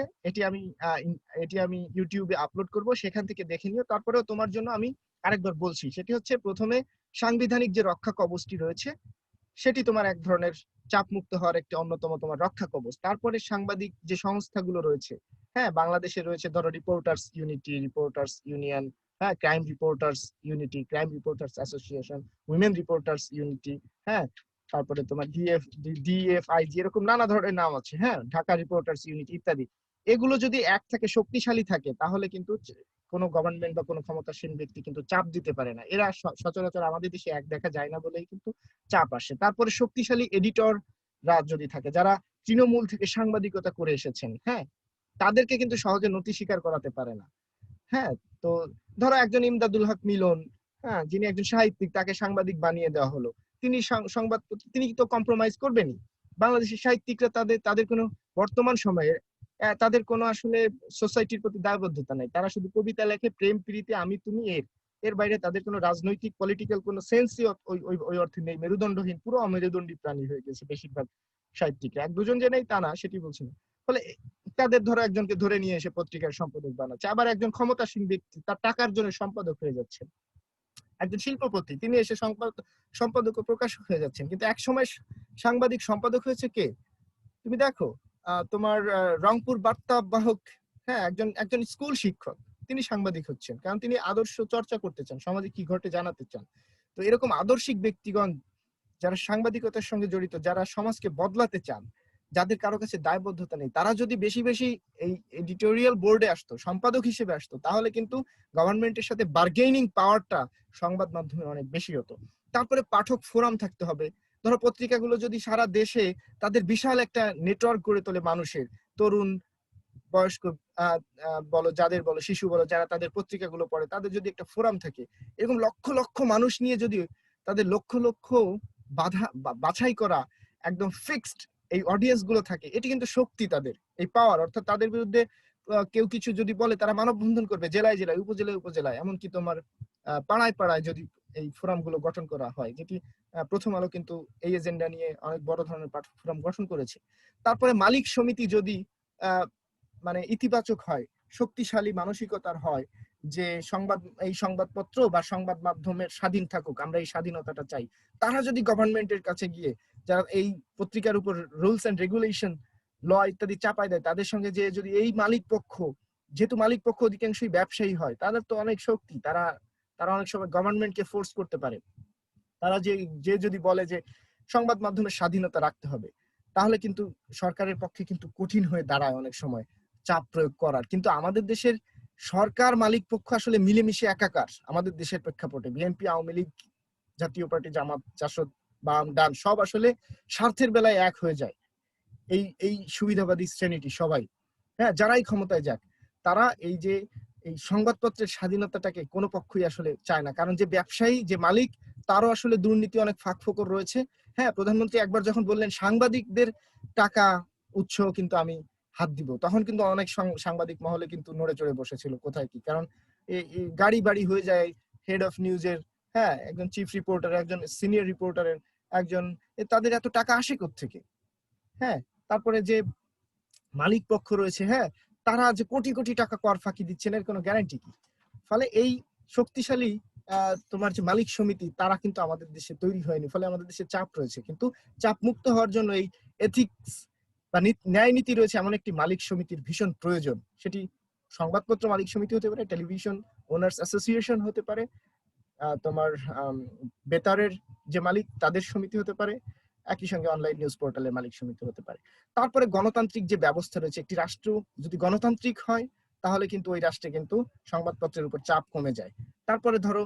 এটি আমি ইউটিউবে আপলোড করব, সেখান থেকে দেখে নিও। তারপরেও তোমার জন্য আমি আরেকবার বলছি, সেটি হচ্ছে প্রথমে সাংবিধানিক যে রক্ষা কবচটি রয়েছে সেটি তোমার এক ধরনের চাপ মুক্ত হওয়ার একটি অন্যতম তোমার রক্ষা কবচ। তারপরে সাংবাদিক যে সংস্থাগুলো রয়েছে, হ্যাঁ, বাংলাদেশে রয়েছে ধরো রিপোর্টার্স ইউনিটি, রিপোর্টার্স ইউনিয়ন, হ্যাঁ, crime reporters unity, crime reporters association, women reporters unity, হ্যাঁ, তারপরে তোমার ডিএফআইজি, এরকম নানা ধরনের নাম আছে, হ্যাঁ, ঢাকা রিপোর্টার্স ইউনিটি ইত্যাদি। এগুলো যদি এক থাকে, শক্তিশালী থাকে, তাহলে কিন্তু কোনো গভর্নমেন্ট বা কোনো ক্ষমতাসীন ব্যক্তি কিন্তু চাপ দিতে পারে না। এরা সচরাচর আমাদের দেশে এক দেখা যায় না বলেই কিন্তু চাপ আসে। তারপরে শক্তিশালী এডিটররা যদি থাকে, যারা তৃণমূল থেকে সাংবাদিকতা করে এসেছেন, হ্যাঁ, তাদেরকে কিন্তু সহজে নথি স্বীকার করাতে পারে না। হ্যাঁ, তো ধরো একজন ইমদাদুল হক মিলন, হ্যাঁ, যিনি একজন সাহিত্যিক, তাকে সাংবাদিক বানিয়ে দেওয়া হলো, তিনি সংবাদ, তিনি তো কম্প্রোমাইজ করবেনই। বাংলাদেশের সাহিত্যিকরা তাদের তাদের কোনো বর্তমান সময়ে তাদের কোনো আসলে সোসাইটির প্রতি দায়বদ্ধতা নাই, তারা শুধু কবিতা লেখে, প্রেম প্রীতি আমি তুমি, এর বাইরে তাদের কোনো রাজনৈতিক পলিটিক্যাল কোনো সেন্সই ওই অর্থে নেই। মেরুদণ্ডহীন, পুরো অমেরুদণ্ডী প্রাণী হয়ে গেছে বেশিরভাগ সাহিত্যিকরা। এক দুজন যে নেই তা না, সেটি বলছি না। ফলে তাদের ধরো একজনকে ধরে নিয়ে এসে পত্রিকার সম্পাদক বানাচ্ছে, আবার একজন ক্ষমতাসীন ব্যক্তি তার টাকার জন্য সম্পাদক হয়ে যাচ্ছে, একজন শিল্পপতি তিনি এসে সম্পাদক ও প্রকাশক হয়ে যাচ্ছেন। কিন্তু এক সময় সাংবাদিক সম্পাদক হয়েছে কে? তুমি দেখো, তোমার রংপুর বার্তা বাহক, হ্যাঁ, একজন একজন স্কুল শিক্ষক, তিনি সাংবাদিক হচ্ছেন, কারণ তিনি আদর্শ চর্চা করতে চান, সমাজে কি ঘটে জানাতে চান। তো এরকম আদর্শিক ব্যক্তিগণ যারা সাংবাদিকতার সঙ্গে জড়িত, যারা সমাজকে বদলাতে চান, যাদের কারো কাছে দায়বদ্ধতা নেই, তারা যদি বেশি বেশি এই এডিটোরিয়াল বোর্ডে আসতো, সম্পাদক হিসেবে আসতো, তাহলে কিন্তু গভর্নমেন্টের সাথে বার্গেনিং পাওয়ারটা সংবাদ মাধ্যমে অনেক বেশি হতো। তারপরে পাঠক ফোরাম থাকতে হবে। ধরো পত্রিকাগুলো যদি সারা দেশে তাদের বিশাল একটা নেটওয়ার্ক গড়ে তোলে মানুষের, তরুণ বয়স্ক বলো, যাদের বলো, শিশু বলো, যারা তাদের পত্রিকাগুলো পড়ে, তাদের যদি একটা ফোরাম থাকে, এরকম লক্ষ লক্ষ মানুষ নিয়ে যদি তাদের লক্ষ লক্ষ বাছাই করা একদম ফিক্সড এই অডিয়েন্স গুলো থাকে, এটি কিন্তু শক্তি, তাদের এই পাওয়ার। অর্থাৎ তাদের বিরুদ্ধে কেউ কিছু যদি বলে, তারা মানববন্ধন করবে জেলায় জেলায়, উপজেলায় উপজেলায়, এমনকি তোমার পাড়ায় পাড়ায় যদি এই ফোরাম গুলো গঠন করা হয়, যেটি প্রথম আলো কিন্তু এই এজেন্ডা নিয়ে অনেক বড় ধরনের ফোরাম গঠন করেছে। তারপরে মালিক সমিতি যদি মানে ইতিবাচক হয়, শক্তিশালী মানসিকতার হয়, যে এই সংবাদপত্র বা সংবাদ মাধ্যমের স্বাধীন থাকুক, আমরা এই স্বাধীনতাটা চাই, তারা যদি গভর্নমেন্টের কাছে গিয়ে যারা এই পত্রিকার উপর রুলস এন্ড রেগুলেশন, ল ইত্যাদি চাপায় দেয়, তাদের সঙ্গে যে যদি এই মালিক পক্ষ, যেহেতু মালিক পক্ষ অধিকাংশই ব্যবসায়ী হয়, তাদের তো অনেক শক্তি, তারা অনেক সময় গভর্নমেন্টকে ফোর্স করতে পারে। তারা যে যদি বলে যে সংবাদ মাধ্যমের স্বাধীনতা রাখতে হবে, তাহলে কিন্তু সরকারের পক্ষে কিন্তু কঠিন হয়ে দাঁড়ায় অনেক সময় চাপ প্রয়োগ করার। কিন্তু আমাদের দেশের সরকার মালিক পক্ষ আসলে মিলেমিশে একাকার। আমাদের দেশের প্রেক্ষাপটে বিএনপি, আওয়ামী লীগ, জাতীয় পার্টি, জামাত, জাসদ, বাম, ডান সব আসলে স্বার্থের বেলায় এক হয়ে যায়। এই সুবিধাবাদী শ্রেণীটি সবাই, হ্যাঁ, যারাই ক্ষমতায় যাক, তারা এই যে এই সংবাদপত্রের স্বাধীনতাটাকে কোনো পক্ষই আসলে চায় না। কারণ যে ব্যবসায়ী, যে মালিক, তারও আসলে দুর্নীতি, অনেক ফাঁকফোকর রয়েছে। হ্যাঁ, প্রধানমন্ত্রী একবার যখন বললেন সাংবাদিকদের টাকা উৎস কিন্তু আমি হাত দিব, তখন কিন্তু অনেক সাংবাদিক মহলে কিন্তু নড়ে চড়ে বসেছিল কোথায় কি। কারণ এই গাড়ি বাড়ি হয়ে যায় হেড অফ নিউজের, হ্যাঁ, একজন চিফ রিপোর্টার, একজন সিনিয়র রিপোর্টারের, একজন, তাদের এত টাকা আসে কোত্থেকে? হ্যাঁ, তারপরে যে মালিক পক্ষ রয়েছে, হ্যাঁ, তারা যে কোটি কোটি টাকা কর ফাঁকি দিচ্ছেন, এর কোনো গ্যারান্টি কি? ফলে এই শক্তিশালী তোমার যে মালিক সমিতি, তারা কিন্তু আমাদের দেশে তৈরি হয়নি। ফলে আমাদের দেশে চাপ রয়েছে, কিন্তু চাপ মুক্ত হওয়ার জন্য এই এথিক্স বা ন্যায় নীতি রয়েছে এমন একটি মালিক সমিতির ভীষণ প্রয়োজন। সেটি সংবাদপত্র মালিক সমিতি হতে পারে, টেলিভিশন ওনার্স অ্যাসোসিয়েশন হতে পারে, তোমার বেতারের যে মালিক তাদের সমিতি হতে পারে, একই সঙ্গে অনলাইন নিউজ পোর্টালের মালিক সমিতি হতে পারে। তারপরে গণতান্ত্রিক যে ব্যবস্থা রয়েছে, একটি রাষ্ট্র যদি গণতান্ত্রিক হয়, তাহলে কিন্তু ওই রাষ্ট্রে কিন্তু সংবাদপত্রের উপর চাপ কমে যায়। তারপরে ধরো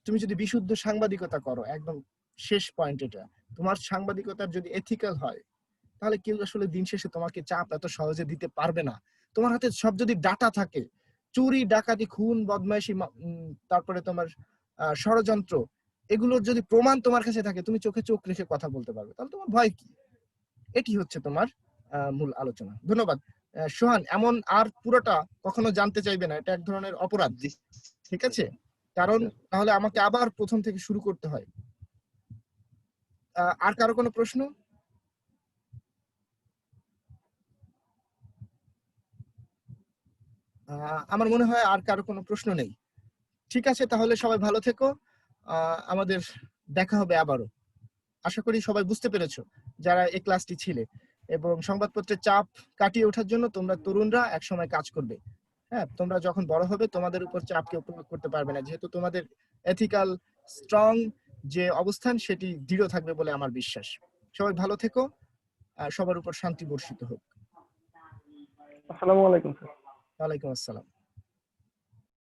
তুমি যদি বিশুদ্ধ সাংবাদিকতা করো, একদম শেষ পয়েন্ট এটা, তোমার সাংবাদিকতার যদি এথিক্যাল হয়, তাহলে কেউ আসলে দিন শেষে তোমাকে চাপ এত সহজে দিতে পারবে না। তোমার হাতে সব যদি ডাটা থাকে, চুরি, ডাকাতি, খুন, বদমাইশি, তারপরে তোমার ষড়যন্ত্র, এগুলোর যদি প্রমাণ তোমার কাছে থাকে, তুমি চোখে চোখ রেখে কথা বলতে পারবে, তাহলে তোমার ভয় কি? এটি হচ্ছে তোমার মূল আলোচনা। ধন্যবাদ। সোহান, এমন আর পুরোটা কখনো জানতে চাইবে না, এটা এক ধরনের অপরাধ, জি ঠিক আছে? কারণ তাহলে আমাকে আবার প্রথম থেকে শুরু করতে হয়। আর কারো কোনো প্রশ্ন? আমার মনে হয় আর কারো কোনো প্রশ্ন নেই। ঠিক আছে, তাহলে সবাই ভালো থেকো। আমাদের দেখা হবে আবারও। আশা করি সবাই বুঝতে পেরেছো যারা এই ক্লাসটি ছিলে, এবং সংবাদপত্রের চাপ কাটিয়ে ওঠার জন্য তোমরা তরুণরা একসময় কাজ করবে। হ্যাঁ, তোমরা যখন বড় হবে তোমাদের উপর চাপ কেউ প্রয়োগ করতে পারবে না, যেহেতু তোমাদের এথিক্যাল স্ট্রং যে অবস্থান সেটি দৃঢ় থাকবে বলে আমার বিশ্বাস। সবাই ভালো থেকো, সবার উপর শান্তি বর্ষিত হোক। আসসালামু আলাইকুম স্যার। ওয়ালাইকুম আসসালাম।